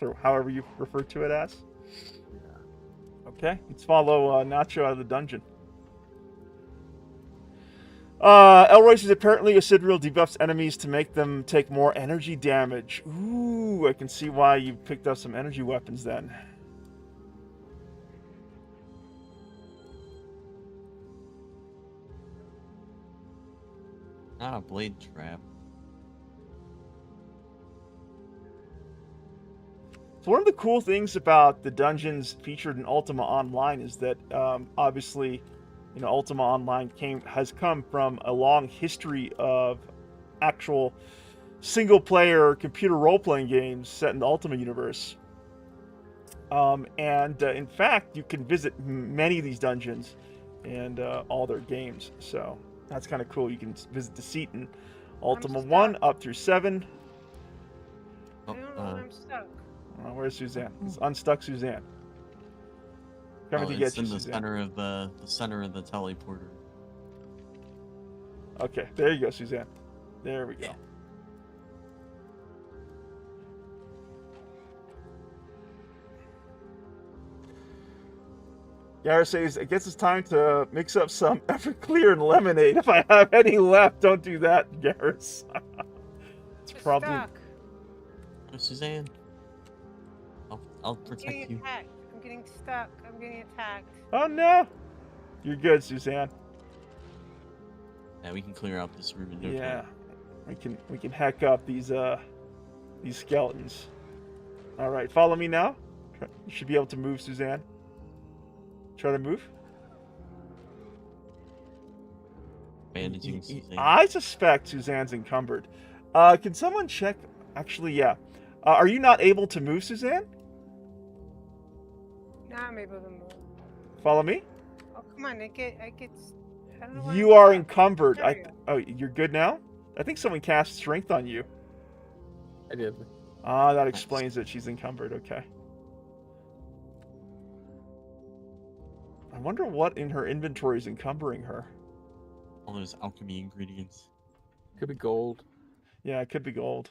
or however you refer to it as? Okay, let's follow Nacho out of the dungeon. Elroy says apparently a Sidriel debuffs enemies to make them take more energy damage. Ooh, I can see why you picked up some energy weapons then. Not a blade trap. So one of the cool things about the dungeons featured in Ultima Online is that obviously, you know, Ultima Online has come from a long history of actual single-player computer role-playing games set in the Ultima universe. In fact, you can visit many of these dungeons and all their games. So that's kind of cool. You can visit the seat in Ultima 1 up through 7. I don't know when I'm stuck. Where's Suzanne? It's unstuck Suzanne. Coming to get It's you, in the Suzanne. center of the teleporter. Okay, there you go, Suzanne. There we go. Yara says, I guess it's time to mix up some Everclear and lemonade. If I have any left, don't do that, Garrus. It's Just probably... stuck. Oh, Suzanne. I'll I'm protect getting you. attacked. I'm getting stuck. I'm getting attacked. Oh, no. You're good, Suzanne. Yeah, we can clear out this room in no Yeah. time. We can hack up these skeletons. All right, follow me now. You should be able to move, Suzanne. Try to move. Bandaging Suzanne. I suspect Suzanne's encumbered. Can someone check? Actually, yeah. Are you not able to move, Suzanne? Now I'm able to move. Follow me. Oh, come on. I don't know why You I'm are stuck. encumbered. There we go. Oh, you're good now? I think someone cast strength on you. I did. Ah, that Nice. explains it. She's encumbered. Okay. I wonder what in her inventory is encumbering her. All those alchemy ingredients. Could be gold. Yeah, it could be gold.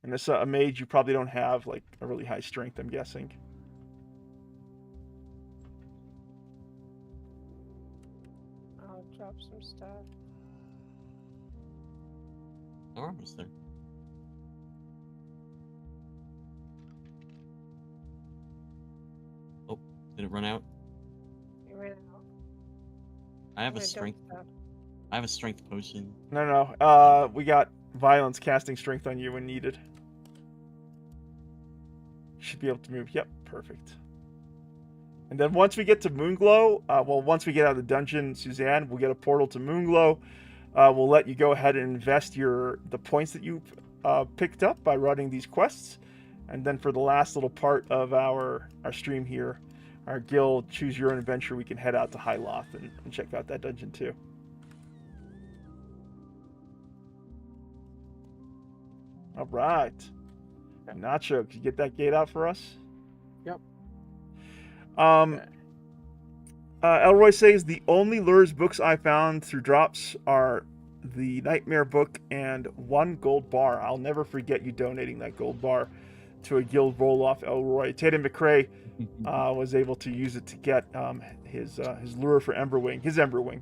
And this a mage, you probably don't have like a really high strength, I'm guessing. I'll drop some stuff. We're almost there. Oh, did it run out? It ran out. I have I'm a gonna dump strength. stuff. I have a strength potion. No. We got violence casting strength on you when needed. Should be able to move. Yep, perfect. And then once we get to Moonglow, once we get out of the dungeon, Suzanne, we'll get a portal to Moonglow. We'll let you go ahead and invest the points that you picked up by running these quests. And then for the last little part of our stream here, our guild Choose Your Own Adventure, we can head out to High Loth and check out that dungeon too. All right. Nacho, can you get that gate out for us? Yep. Elroy says the only lures books I found through drops are the Nightmare book and 1 gold bar. I'll never forget you donating that gold bar to a guild roll-off, Elroy. Tatum McRae was able to use it to get his lure for Emberwing, his Emberwing.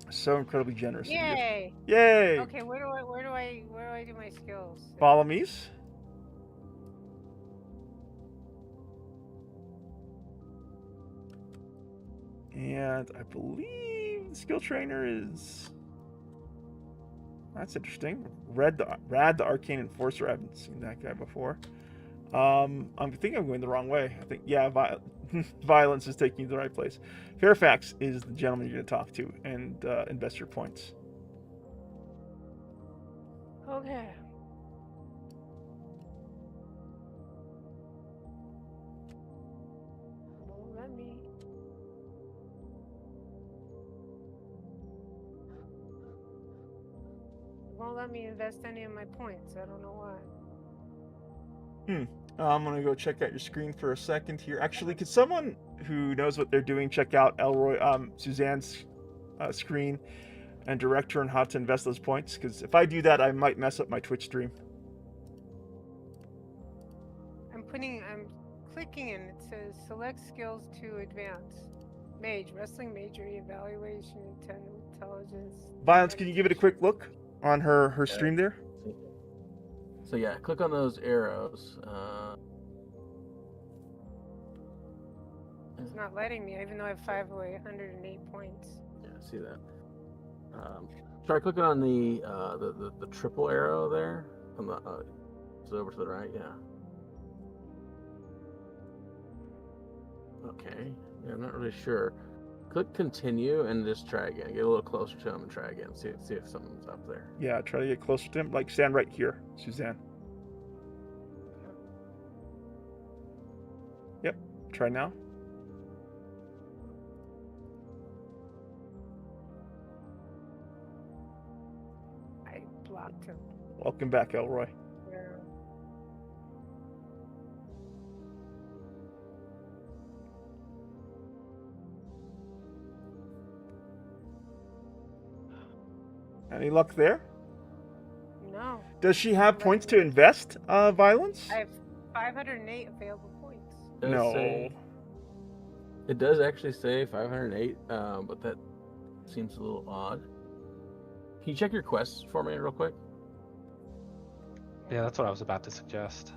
So incredibly generous of you. Yay! Yay! Okay, where do I do my skills? Follow me's. And I believe the skill trainer is... That's interesting. Rad the Arcane Enforcer. I haven't seen that guy before. I think I'm going the wrong way. I think, yeah, violence is taking you to the right place. Fairfax is the gentleman you're going to talk to and invest your points. Okay. Won't let me. It won't let me invest any of my points. I don't know why. I'm going to go check out your screen for a second here. Actually, could someone who knows what they're doing check out Suzanne's screen and direct her on how to invest those points? Because if I do that, I might mess up my Twitch stream. I'm clicking and it says select skills to advance. Mage, wrestling major evaluation, intelligence. Violence, can you give it a quick look on her stream there? So yeah, click on those arrows. It's not letting me, even though I have 508 points. Yeah, I see that. Try clicking on the triple arrow there. On the it's over to the right. Yeah. Okay. Yeah, I'm not really sure. Click continue and just try again. Get a little closer to him and try again. See if something's up there. Yeah, try to get closer to him. Like, stand right here, Suzanne. Yep. Try now. I blocked him. Welcome back, Elroy. Where? Any luck there? No. Does she have points to invest, Violence? I have 508 available points. No. It does actually say 508, but that seems a little odd. Can you check your quests for me real quick? Yeah, that's what I was about to suggest.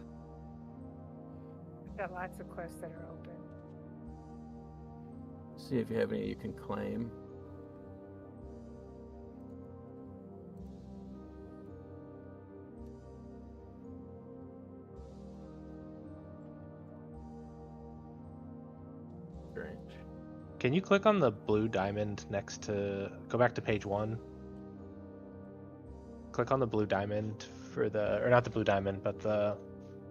I've got lots of quests that are open. See if you have any you can claim. Strange. Can you click on the blue diamond next to... Go back to page 1. Click on the blue diamond for the... Or not the blue diamond, but the...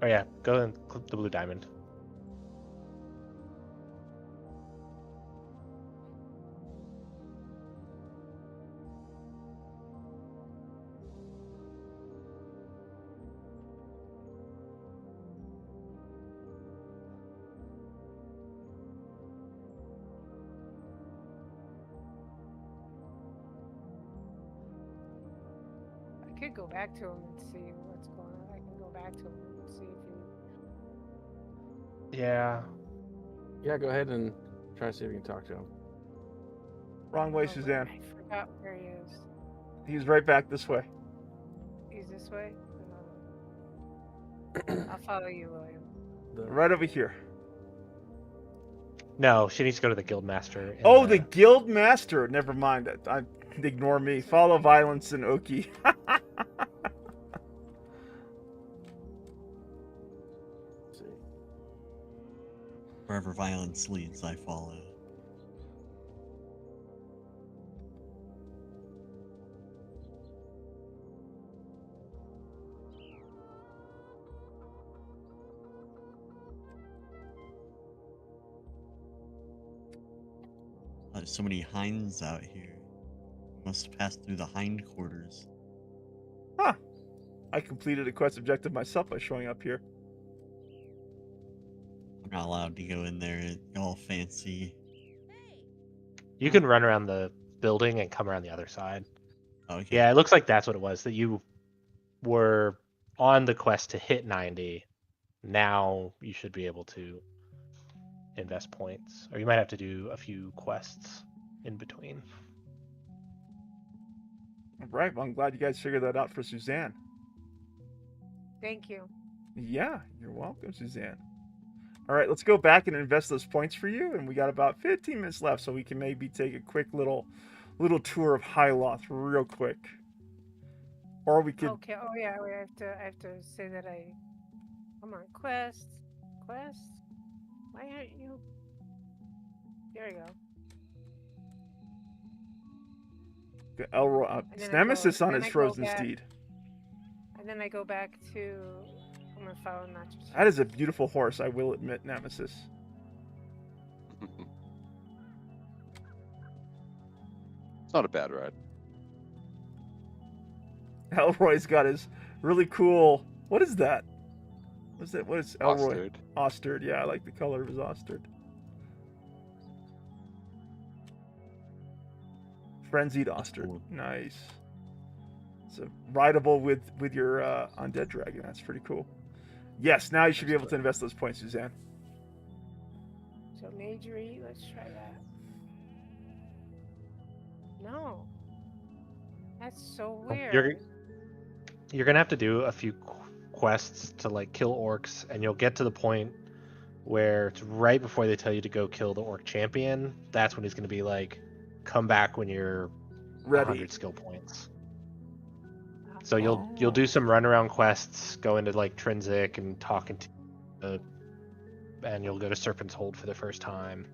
Oh yeah, go and click the blue diamond. could go back to him and see what's going on. I can go back to him and see if he. Yeah. Yeah, go ahead and try to see if you can talk to him. Wrong way, Oh, Suzanne. I forgot where he is. He's right back this way. He's this way. I'll follow you, William. Right over here. No, she needs to go to the Guildmaster. Oh, the Guild Master. Never mind. Ignore me. Follow Violence and Oki. Wherever violence leads, I follow. There's so many hinds out here. Must pass through the hindquarters. Huh. I completed a quest objective myself by showing up here. I'm not allowed to go in there all fancy. You can run around the building and come around the other side. Okay. Yeah, it looks like that's what it was. That you were on the quest to hit 90. Now you should be able to invest points, or you might have to do a few quests in between. All right. Well, I'm glad you guys figured that out for Suzanne. Thank you. Yeah, you're welcome, Suzanne. All right, let's go back and invest those points for you. And we got about 15 minutes left, so we can maybe take a quick little tour of Hyloth real quick. Or we could. Okay. Oh yeah. I have to say that I'm on quest. Why aren't you? There you go. Elroy, And then I Nemesis go- on then his I go frozen back. steed. And then I go back to. I'm gonna follow Nachos. That is a beautiful horse, I will admit, Nemesis. It's not a bad ride. Elroy's got his really cool. What is that? What is that? What is Elroy? Osterd. Osterd. Yeah, I like the color of his Osterd. Frenzied Osterd. cool. Nice. So rideable with your undead dragon. That's pretty cool. Yes, now you should be able to invest those points, Suzanne. So Majory, let's try that. No. That's so weird. You're gonna have to do a few quests to like kill orcs, and you'll get to the point where it's right before they tell you to go kill the orc champion. That's when he's gonna be like, come back when you're Ready. 100 skill points. So you'll do some runaround quests, go into like Trinsic and talking to, and you'll go to Serpent's Hold for the first time.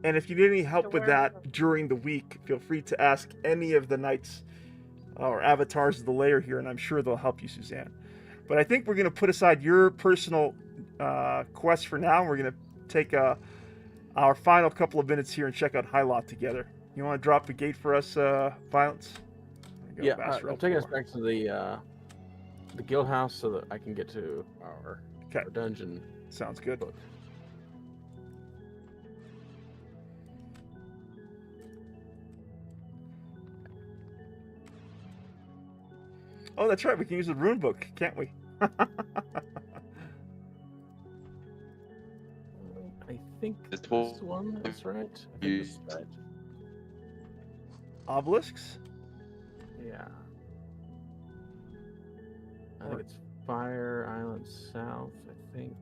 And if you need any help So with where- that during the week, feel free to ask any of the knights or avatars of the lair here, and I'm sure they'll help you, Suzanne. But I think we're going to put aside your personal quest for now, and we're going to take our final couple of minutes here and check out Hyloth together. You want to drop the gate for us, Violence? Go Yeah, Master I'm taking us L4. back to the guild house so that I can get to our dungeon. Sounds good. book. Oh, that's right. We can use the rune book, can't we? I think This this will- one is right. I think You- this is right. Obelisks? Yeah. I think it's Fire Island South, I think.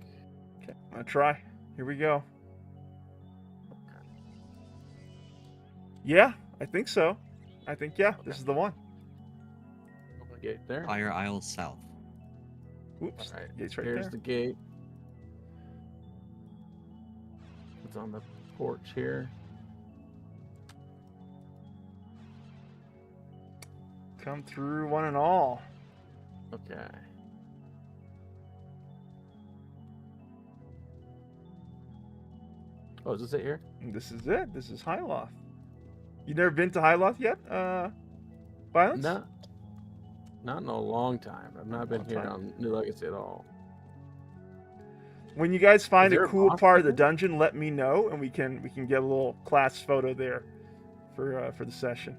Okay, I'm going to try. Here we go. Yeah, I think so. I think, yeah, this is the one. Open the gate there. Fire Isle South. Oops. All right. Gate's right Here's there. the gate. It's on the porch here. Come through one and all. Okay. Oh, is this it here? And this is it. This is Hyloth. You never been to Hyloth yet, Violence? Not in a long time. I've not been Long here time. on New Legacy at all. When you guys find Is a there a cool boss part of the there? dungeon, let me know, and we can get a little class photo there for the session.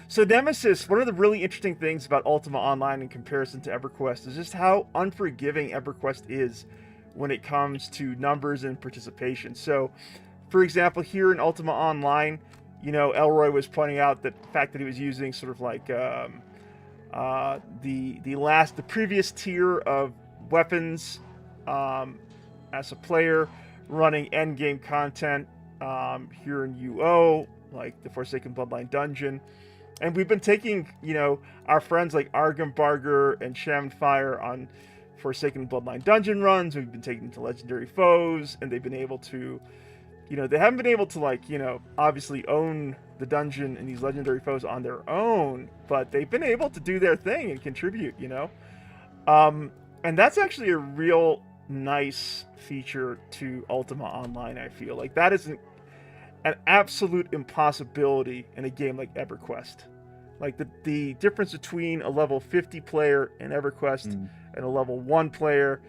So Nemesis, one of the really interesting things about Ultima Online in comparison to EverQuest is just how unforgiving EverQuest is when it comes to numbers and participation. So, for example, here in Ultima Online, you know, Elroy was pointing out that the fact that he was using sort of like the previous tier of weapons as a player, running endgame content here in UO, like the Forsaken Bloodline Dungeon. And we've been taking, you know, our friends like Argenbarger and Shamanfire on Forsaken Bloodline Dungeon runs. We've been taking them to Legendary Foes, and they've been able to, you know, they haven't been able to, like, you know, obviously own the dungeon and these Legendary Foes on their own, but they've been able to do their thing and contribute, you know. And that's actually a real nice feature to Ultima Online, I feel. Like, that is an absolute impossibility in a game like EverQuest. Like, the difference between a level 50 player in EverQuest and a level 1 player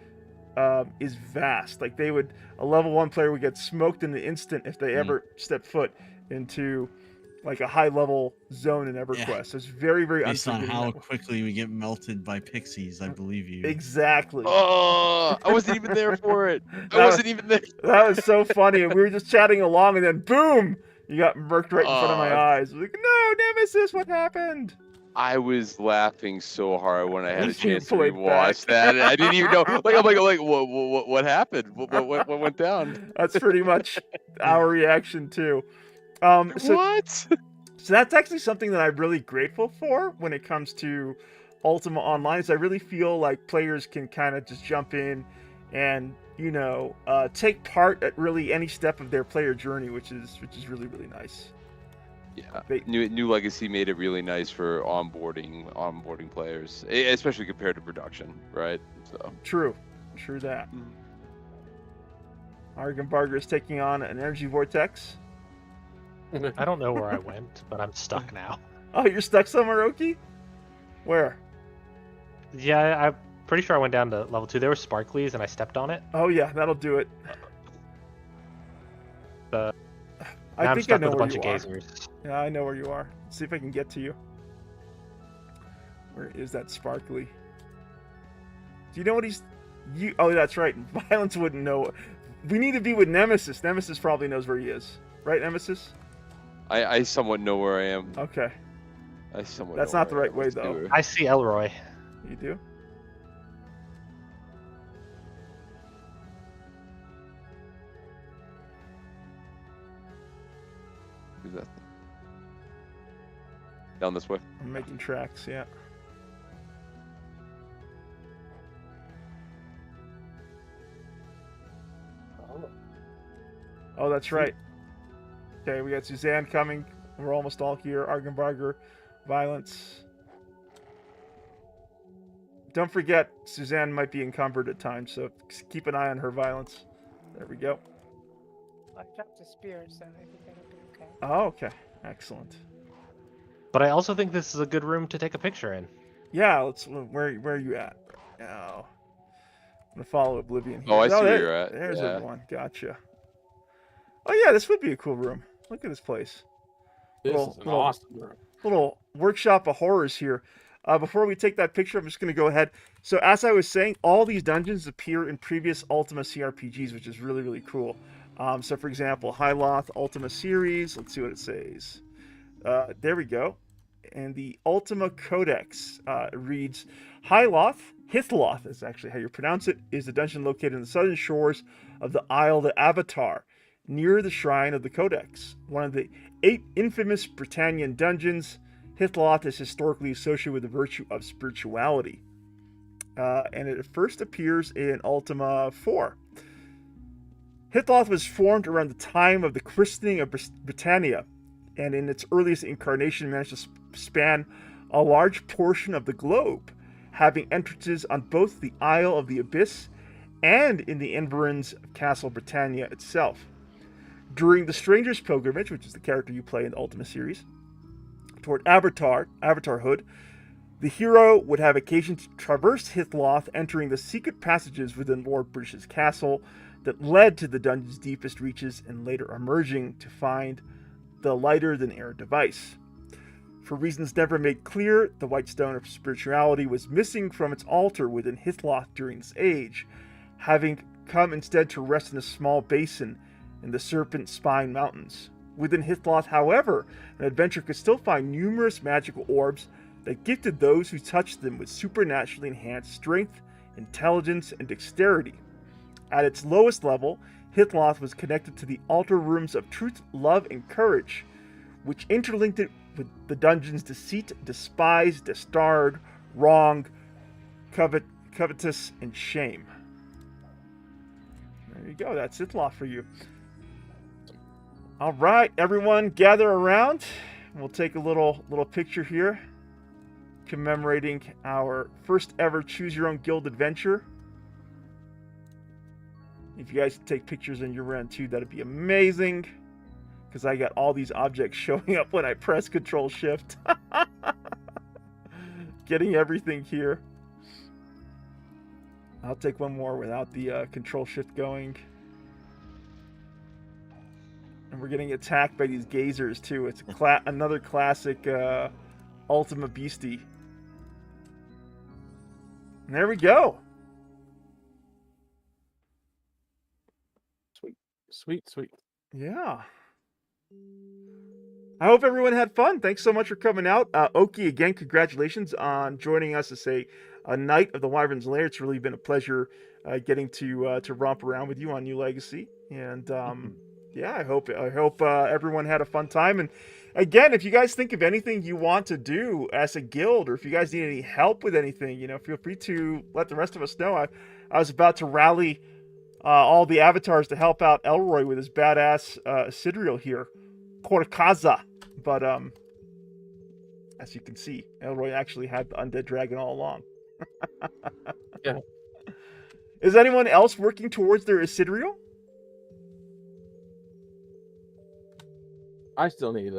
is vast. Like, a level 1 player would get smoked in the instant if they ever step foot into like a high level zone in EverQuest. Yeah. It's very, very based on how quickly we get melted by pixies, I believe you. Exactly. Oh, I wasn't even there for it. I wasn't even there. That was so funny. And we were just chatting along, and then boom, you got murked right in front of my eyes. Like, no, Nemesis, what happened? I was laughing so hard when I had a chance to rewatch that. I didn't even know. Like, I'm like, what happened? What went down? That's pretty much our reaction too. What? So that's actually something that I'm really grateful for when it comes to Ultima Online. Is I really feel like players can kind of just jump in and, you know, take part at really any step of their player journey, which is really, really nice. Yeah, New Legacy made it really nice for onboarding players, especially compared to production, right? So true that. Argenbarger is taking on an energy vortex. I don't know where I went, but I'm stuck now. Oh, you're stuck somewhere, Oki? Where? Yeah, I'm pretty sure I went down to level 2. There were sparklies, and I stepped on it. Oh yeah, that'll do it. Now I think I know with a where bunch you of are. gazers. Yeah, I know where you are. Let's see if I can get to you. Where is that sparkly? Do you know what he's... Oh, that's right. Violence wouldn't know. We need to be with Nemesis. Nemesis probably knows where he is. Right, Nemesis? I somewhat know where I am. Okay. That's not the right way, though. I see Elroy. You do? Who's that? Down this way. I'm making tracks, yeah. Oh, that's right. Okay, we got Suzanne coming. We're almost all here. Argenbarger, Violence. Don't forget, Suzanne might be encumbered at times, so keep an eye on her Violence. There we go. I dropped a spear, so I think that'll be okay. Oh, okay. Excellent. But I also think this is a good room to take a picture in. Yeah, where are you at? Oh. I'm going to follow Oblivion here. Oh, I see where you're at. There's everyone. Gotcha. Oh, yeah, this would be a cool room. Look at this place. This is an awesome room. Little workshop of horrors here. Before we take that picture, I'm just going to go ahead. So as I was saying, all these dungeons appear in previous Ultima CRPGs, which is really, really cool. So for example, Hyloth Ultima series. Let's see what it says. There we go. And the Ultima Codex reads, Hyloth is actually how you pronounce it, is a dungeon located in the southern shores of the Isle of Avatar, near the Shrine of the Codex. One of the 8 infamous Britannian dungeons, Hyloth is historically associated with the virtue of spirituality. And it first appears in Ultima 4. Hyloth was formed around the time of the christening of Britannia, and in its earliest incarnation managed to span a large portion of the globe, having entrances on both the Isle of the Abyss and in the environs of Castle Britannia itself. During the Stranger's Pilgrimage, which is the character you play in the Ultima series, toward Avatarhood, the hero would have occasion to traverse Hyloth, entering the secret passages within Lord British's castle that led to the dungeon's deepest reaches, and later emerging to find the lighter-than-air device. For reasons never made clear, the White Stone of Spirituality was missing from its altar within Hithloth during this age, having come instead to rest in a small basin in the Serpent Spine Mountains. Within Hithloth, however, an adventurer could still find numerous magical orbs that gifted those who touched them with supernaturally enhanced strength, intelligence, and dexterity. At its lowest level, Hithloth was connected to the altar rooms of truth, love, and courage, which interlinked it with the dungeons deceit, despise, discard, wrong, covetous, and shame. There you go. That's Hithloth for you. All right, everyone, gather around. We'll take a little picture here, commemorating our first ever Choose Your Own Guild adventure. If you guys can take pictures on your end too, that'd be amazing. Because I got all these objects showing up when I press Control-Shift. Getting everything here. I'll take one more without the Control-Shift going. And we're getting attacked by these gazers too. It's another classic Ultima Beastie. And there we go. Sweet. Yeah. I hope everyone had fun. Thanks so much for coming out. Oki, again, congratulations on joining us as a Knight of the Wyvern's Lair. It's really been a pleasure getting to romp around with you on New Legacy. And yeah, I hope everyone had a fun time. And again, if you guys think of anything you want to do as a guild, or if you guys need any help with anything, feel free to let the rest of us know. I was about to rally all the avatars to help out Elroy with his badass Sidriel here, Korkaza. But as you can see, Elroy actually had the undead dragon all along. Yeah. Is anyone else working towards their Isidriel? I still need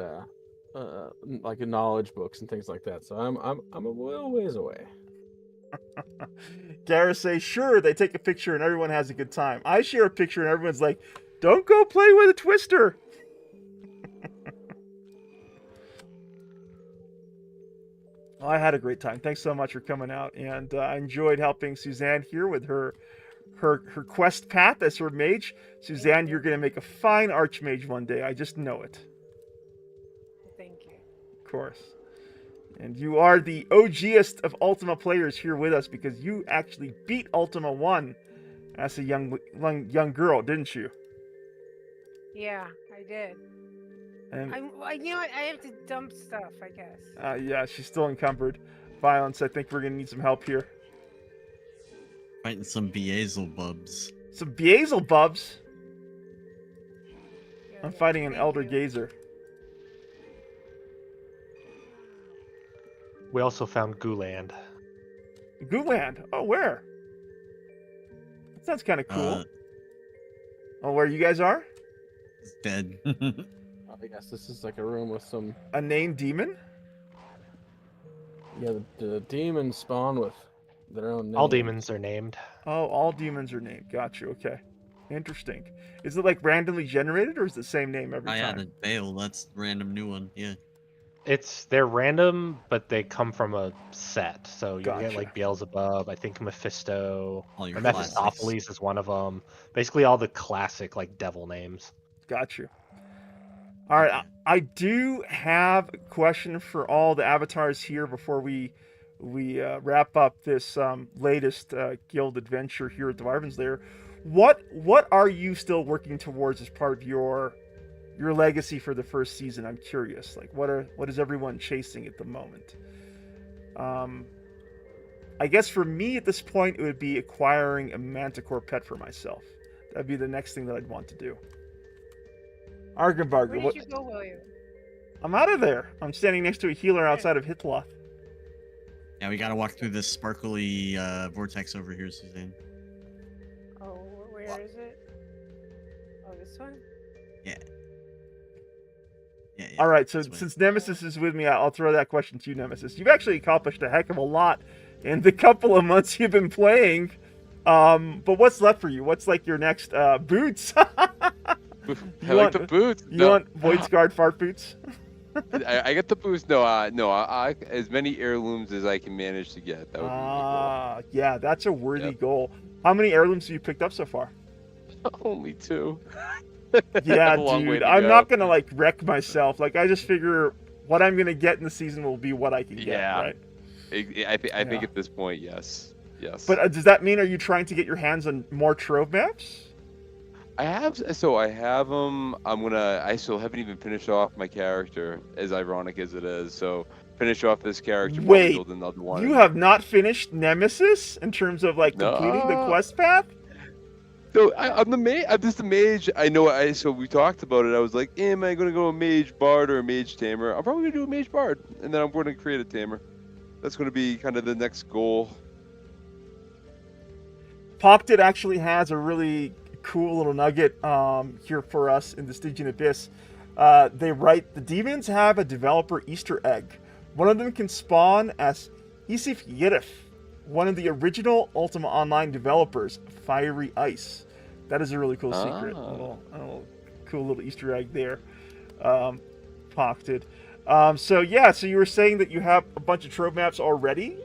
like knowledge books and things like that, so I'm a little ways away. Gareth says, sure, they take a picture and everyone has a good time. I share a picture and everyone's like, don't go play with a twister. Well, I had a great time. Thanks so much for coming out, and I enjoyed helping Suzanne here with her quest path as her mage. Suzanne, you're going to make a fine archmage one day. I just know it. Thank you. Of course. And you are the OGest of Ultima players here with us because you actually beat Ultima 1 as a young girl, didn't you? Yeah, I did. And You know what? I have to dump stuff, I guess. yeah, she's still encumbered. Violence, I think we're going to need some help here. Fighting some Beelzebubs. Some Beelzebubs? Yeah, I'm fighting an thank Elder you. Gazer. We also found Guland. Guland? Oh, where? That sounds kind of cool. Oh, where you guys are? It's dead. I guess this is like a room with some. A named demon? Yeah, the demons spawn with their own name. All demons are named. Oh, all demons are named. Got you. Okay. Interesting. Is it like randomly generated or is it the same name every I time? had a Bale. That's a random new one. Yeah. They're random, but they come from a set. So you Gotcha. get like Beelzebub, I think Mephisto, All your or classics. Mephistopheles is one of them. Basically all the classic like devil names. Got you. All right. I do have a question for all the avatars here before we wrap up this latest guild adventure here at the Wyvern's Lair. What are you still working towards as part of your legacy for the first season? I'm curious. Like, what is everyone chasing at the moment? I guess for me at this point, it would be acquiring a Manticore pet for myself. That'd be the next thing that I'd want to do. Argenbarger, Where did you go, William? I'm out of there. I'm standing next to a healer outside of Hithloth. Yeah, we gotta walk through this sparkly vortex over here, Suzanne. Oh, where is it? Oh, this one? Yeah. All right, so this way. since Nemesis is with me, I'll throw that question to you, Nemesis. You've actually accomplished a heck of a lot in the couple of months you've been playing. But what's left for you? What's like your next boots? I like the boots. You want Void's Guard fart boots? I get the boost. No, I as many heirlooms as I can manage to get. That would be my Yeah, that's a worthy Yep. goal. How many heirlooms have you picked up so far? goal. Only 2. Yeah, A long way dude, to I'm go. not gonna like wreck myself. Like I just figure what I'm gonna get in the season will be what I can get, Yeah. right? I think Yeah. at this point, yes. But does that mean are you trying to get your hands on more trove maps? I have them. I still haven't even finished off my character, as ironic as it is. So finish off this character while we Wait, build another one. you have not finished Nemesis in terms of like completing the No. quest path? So I'm the mage. I'm just a mage. I know. So we talked about it. I was like, am I gonna go a mage bard or a mage tamer? I'm probably gonna do a mage bard, and then I'm going to create a tamer. That's gonna be kind of the next goal. Popted actually has a really cool little nugget here for us in the Stygian Abyss. They write, the demons have a developer Easter egg. One of them can spawn as Isif Yirif, one of the original Ultima Online developers, Fiery Ice. That is a really cool secret. A little cool little Easter egg there. Popted. So you were saying that you have a bunch of trove maps already,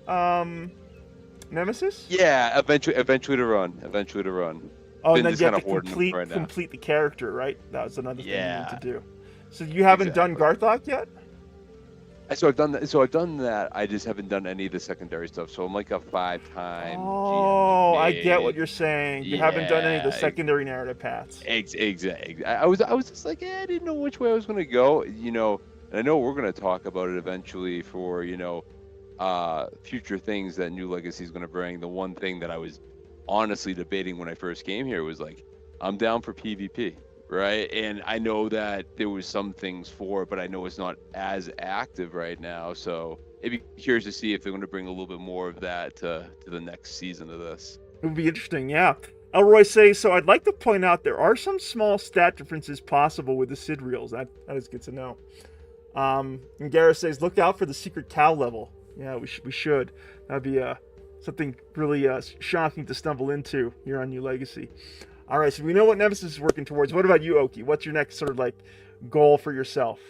Nemesis? Yeah, eventually to run. Oh, Been and then just you have to kinda hoarding them complete right now. complete the character, right? That was another thing you Yeah. need to do. So you haven't done Garthok yet? So I've done that. So I've done that. I just haven't done any of the secondary stuff. So I'm like a 5-time. Oh, GM I get what mage. you're saying. You haven't done any of the Yeah, secondary narrative paths. Exactly. I was just like, I didn't know which way I was gonna go. And I know we're gonna talk about it eventually for future things that New Legacy is gonna bring. The one thing that I was honestly debating when I first came here was like, I'm down for PvP, right? And I know that there was some things for it, but I know it's not as active right now. So it'd be curious to see if they're gonna bring a little bit more of that to the next season of this. It would be interesting, yeah. Elroy says, so I'd like to point out there are some small stat differences possible with the Sid reels. That is good to know. And Gareth says, look out for the secret cow level. Yeah, we should. That'd be something really shocking to stumble into here on New Legacy. All right, so we know what Nemesis is working towards. What about you, Oki? What's your next sort of like goal for yourself?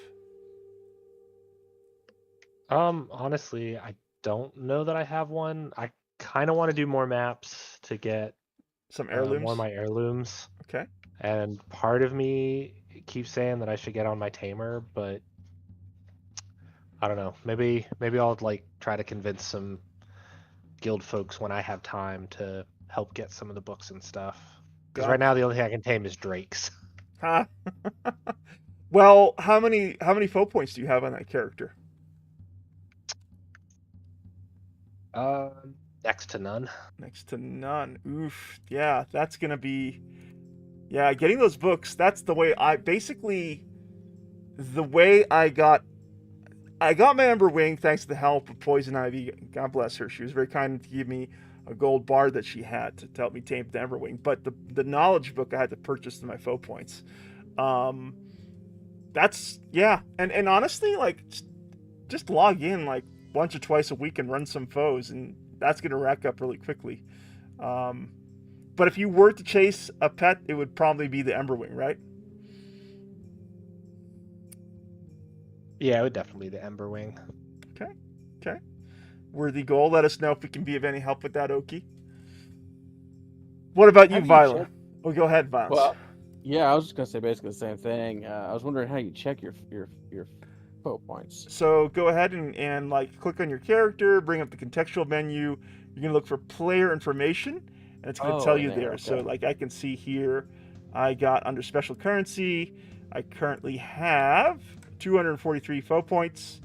Honestly, I don't know that I have one. I kind of want to do more maps to get Some heirlooms? more of my heirlooms. Okay. And part of me keeps saying that I should get on my tamer, but I don't know. Maybe I'll like try to convince some guild folks when I have time to help get some of the books and stuff. Because right now the only thing I can tame is drakes. Huh? Well, how many foe points do you have on that character? Next to none. Next to none. Oof. Yeah, that's gonna be. Yeah, getting those books. That's the way I got my Ember Wing thanks to the help of Poison Ivy. God bless her. She was very kind to give me a gold bar that she had to help me tame the Ember Wing. But the knowledge book I had to purchase to my foe points. That's and honestly, like just log in like once or twice a week and run some foes, and that's gonna rack up really quickly. But if you were to chase a pet, it would probably be the Emberwing, right? Yeah, it would definitely be the Emberwing. Okay. Worthy goal. Let us know if we can be of any help with that, Oki. What about you, Violet? Oh, go ahead, Violence. Well, yeah, I was just gonna say basically the same thing. I was wondering how you check your foe points. So go ahead and like click on your character, bring up the contextual menu. You're gonna look for player information, and it's gonna tell you there. Okay. So like I can see here, I got under special currency. I currently have 243 foe points,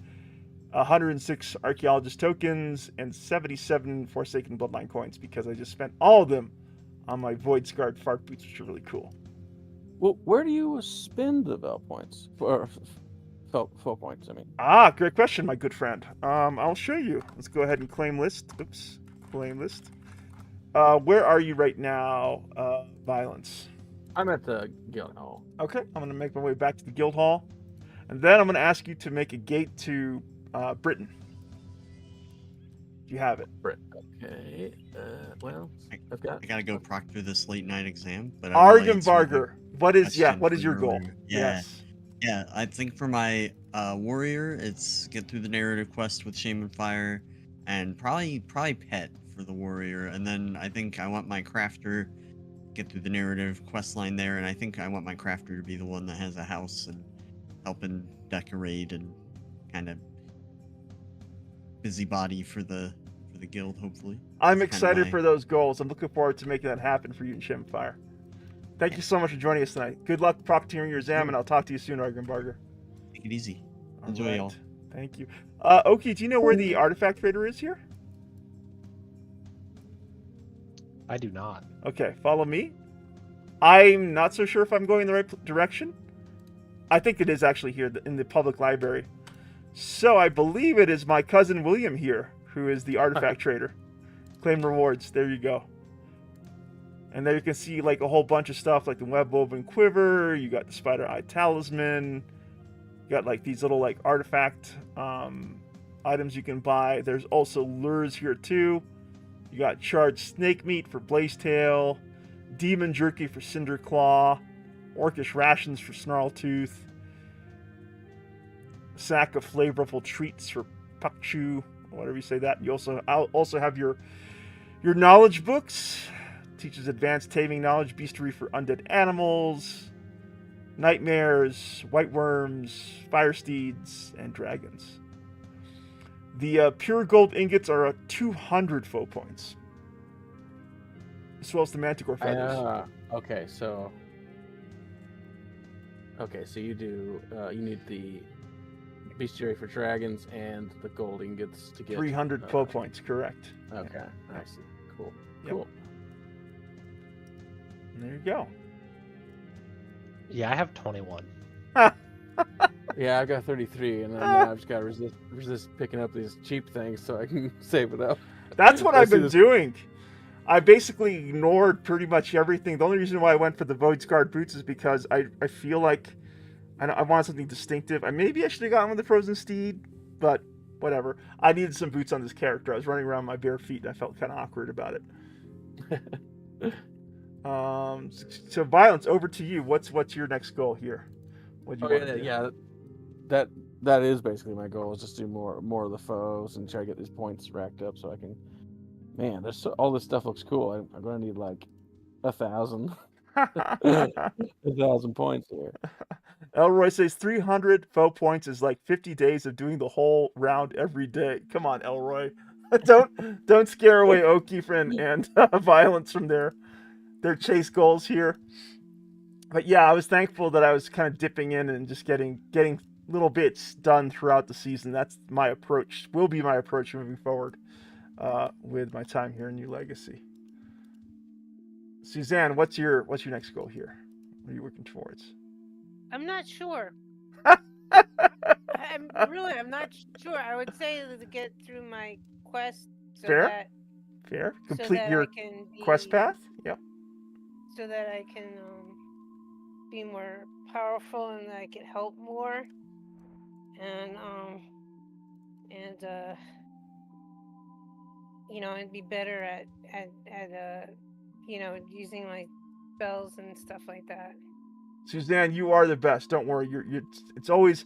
106 archaeologist tokens, and 77 Forsaken Bloodline coins because I just spent all of them on my Void Scarred Fart Boots, which are really cool. Well, where do you spend the foe points? Foe points, I mean. Great question, my good friend. I'll show you. Let's go ahead and claim list. Oops, claim list. Where are you right now, Violence? I'm at the guild hall. Okay, I'm gonna make my way back to the guild hall, and then I'm gonna ask you to make a gate to Britain. You have it. Britain. Okay. Well, I've got. I gotta go proctor this late night exam, but Argenbarger. What is your goal? Yeah. Yes. Yeah, I think for my warrior. It's get through the narrative quest with Shaman Fire, and probably pet for the warrior. And then I think I want my crafter get through the narrative quest line there, and I think I want my crafter to be the one that has a house and helping decorate and kind of busybody for the guild. Hopefully, I'm That's excited kinda for those goals. I'm looking forward to making that happen for you and Shaman Fire. Thank you so much for joining us tonight. Good luck proctoring your exam, and I'll talk to you soon, Argenbarger. Take it easy. All Enjoy, right. y'all. Thank you. Oki, do you know where the artifact trader is here? I do not. Okay, follow me. I'm not so sure if I'm going in the right direction. I think it is actually here in the public library. So I believe it is my cousin William here, who is the artifact trader. Claim rewards. There you go. And there you can see like a whole bunch of stuff like the web woven quiver. You got the spider eye talisman. You got like these little like artifact items you can buy. There's also lures here too. You got charged snake meat for Blazetail, demon jerky for Cinderclaw, orcish rations for Snarltooth, a sack of flavorful treats for Puckchew, whatever you say that. You also have your knowledge books. Teaches advanced taming knowledge, bestiary for undead animals, nightmares, white worms, fire steeds, and dragons. The pure gold ingots are 200 foe points, as well as the manticore feathers. Okay, so you do you need the bestiary for dragons and the gold ingots to get 300 foe points, correct. Okay, I see. Cool. Yep. Cool. And there you go. Yeah, I have 21. Yeah, I got 33, and then I've just got to resist picking up these cheap things so I can save it up. That's what I I've see been this- doing. I basically ignored pretty much everything. The only reason why I went for the Void Scarred boots is because I feel like I wanted something distinctive. Maybe I should have gotten with the Frozen Steed, but whatever. I needed some boots on this character. I was running around my bare feet, and I felt kind of awkward about it. So Violence, over to you. What's your next goal here? What do you want to do? Yeah, that is basically my goal, is just do more of the foes and try to get these points racked up so I can. Man, all this stuff looks cool. I'm gonna need like 1,000, 1,000 points here. Elroy says 300 foe points is like 50 days of doing the whole round every day. Come on, Elroy. don't scare away Oki and Violence from their chase goals here. But yeah, I was thankful that I was kind of dipping in and just getting little bits done throughout the season. That's my approach. Will be my approach moving forward with my time here in New Legacy. Suzanne, what's your next goal here? What are you working towards? I'm not sure. I'm not sure. I would say to get through my quest so Fair. Complete your quest path. Yep. So that I can be more powerful and that I can help more, and and be better at using my spells and stuff like that. Suzanne, you are the best. Don't worry. It's always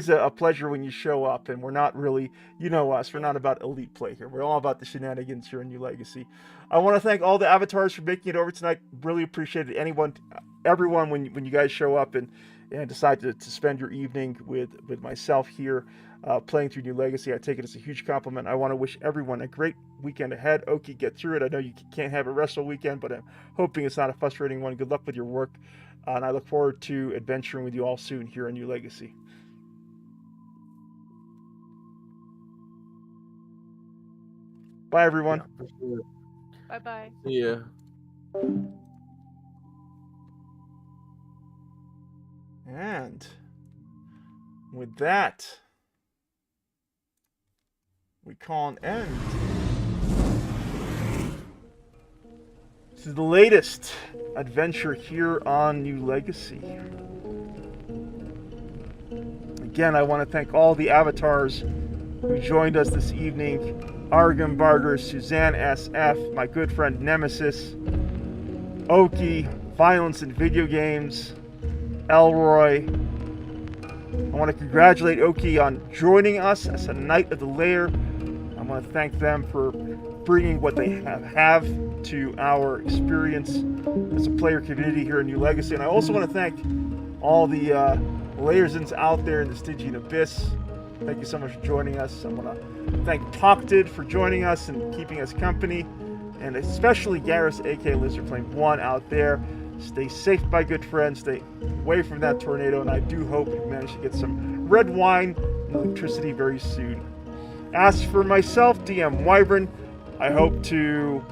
a pleasure when you show up, and we're not really, you know us, we're not about elite play here. We're all about the shenanigans here in New Legacy. I want to thank all the avatars for making it over tonight. Really appreciate it. Everyone, when you guys show up and decide to spend your evening with myself here playing through New Legacy, I take it as a huge compliment. I want to wish everyone a great weekend ahead. Oki, get through it. I know you can't have a restful weekend, but I'm hoping it's not a frustrating one. Good luck with your work. And I look forward to adventuring with you all soon here in New Legacy. Bye, everyone. Yeah, for sure. Bye-bye. See ya. And with that, we call an end to the latest adventure here on New Legacy. Again, I want to thank all the avatars who joined us this evening. Argenbarger, Suzanne SF, my good friend Nemesis, Oki, Violence in Video Games, Elroy, I want to congratulate Oki on joining us as a Knight of the Lair. I want to thank them for bringing what they have to our experience as a player community here in New Legacy. And I also want to thank all the Layersons out there in the Stygian Abyss. Thank you so much for joining us. I want to thank Talkted for joining us and keeping us company. And especially Garrus, aka Lizard Flame 1 out there. Stay safe, my good friends. Stay away from that tornado. And I do hope you manage to get some red wine and electricity very soon. As for myself, DM Wyvern, I hope to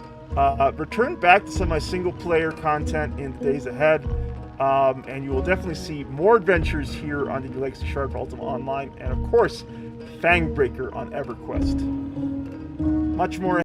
return back to some of my single-player content in the days ahead. And you will definitely see more adventures here on the New Legacy Shard for Ultima Online. And of course, Fangbreaker on EverQuest. Much more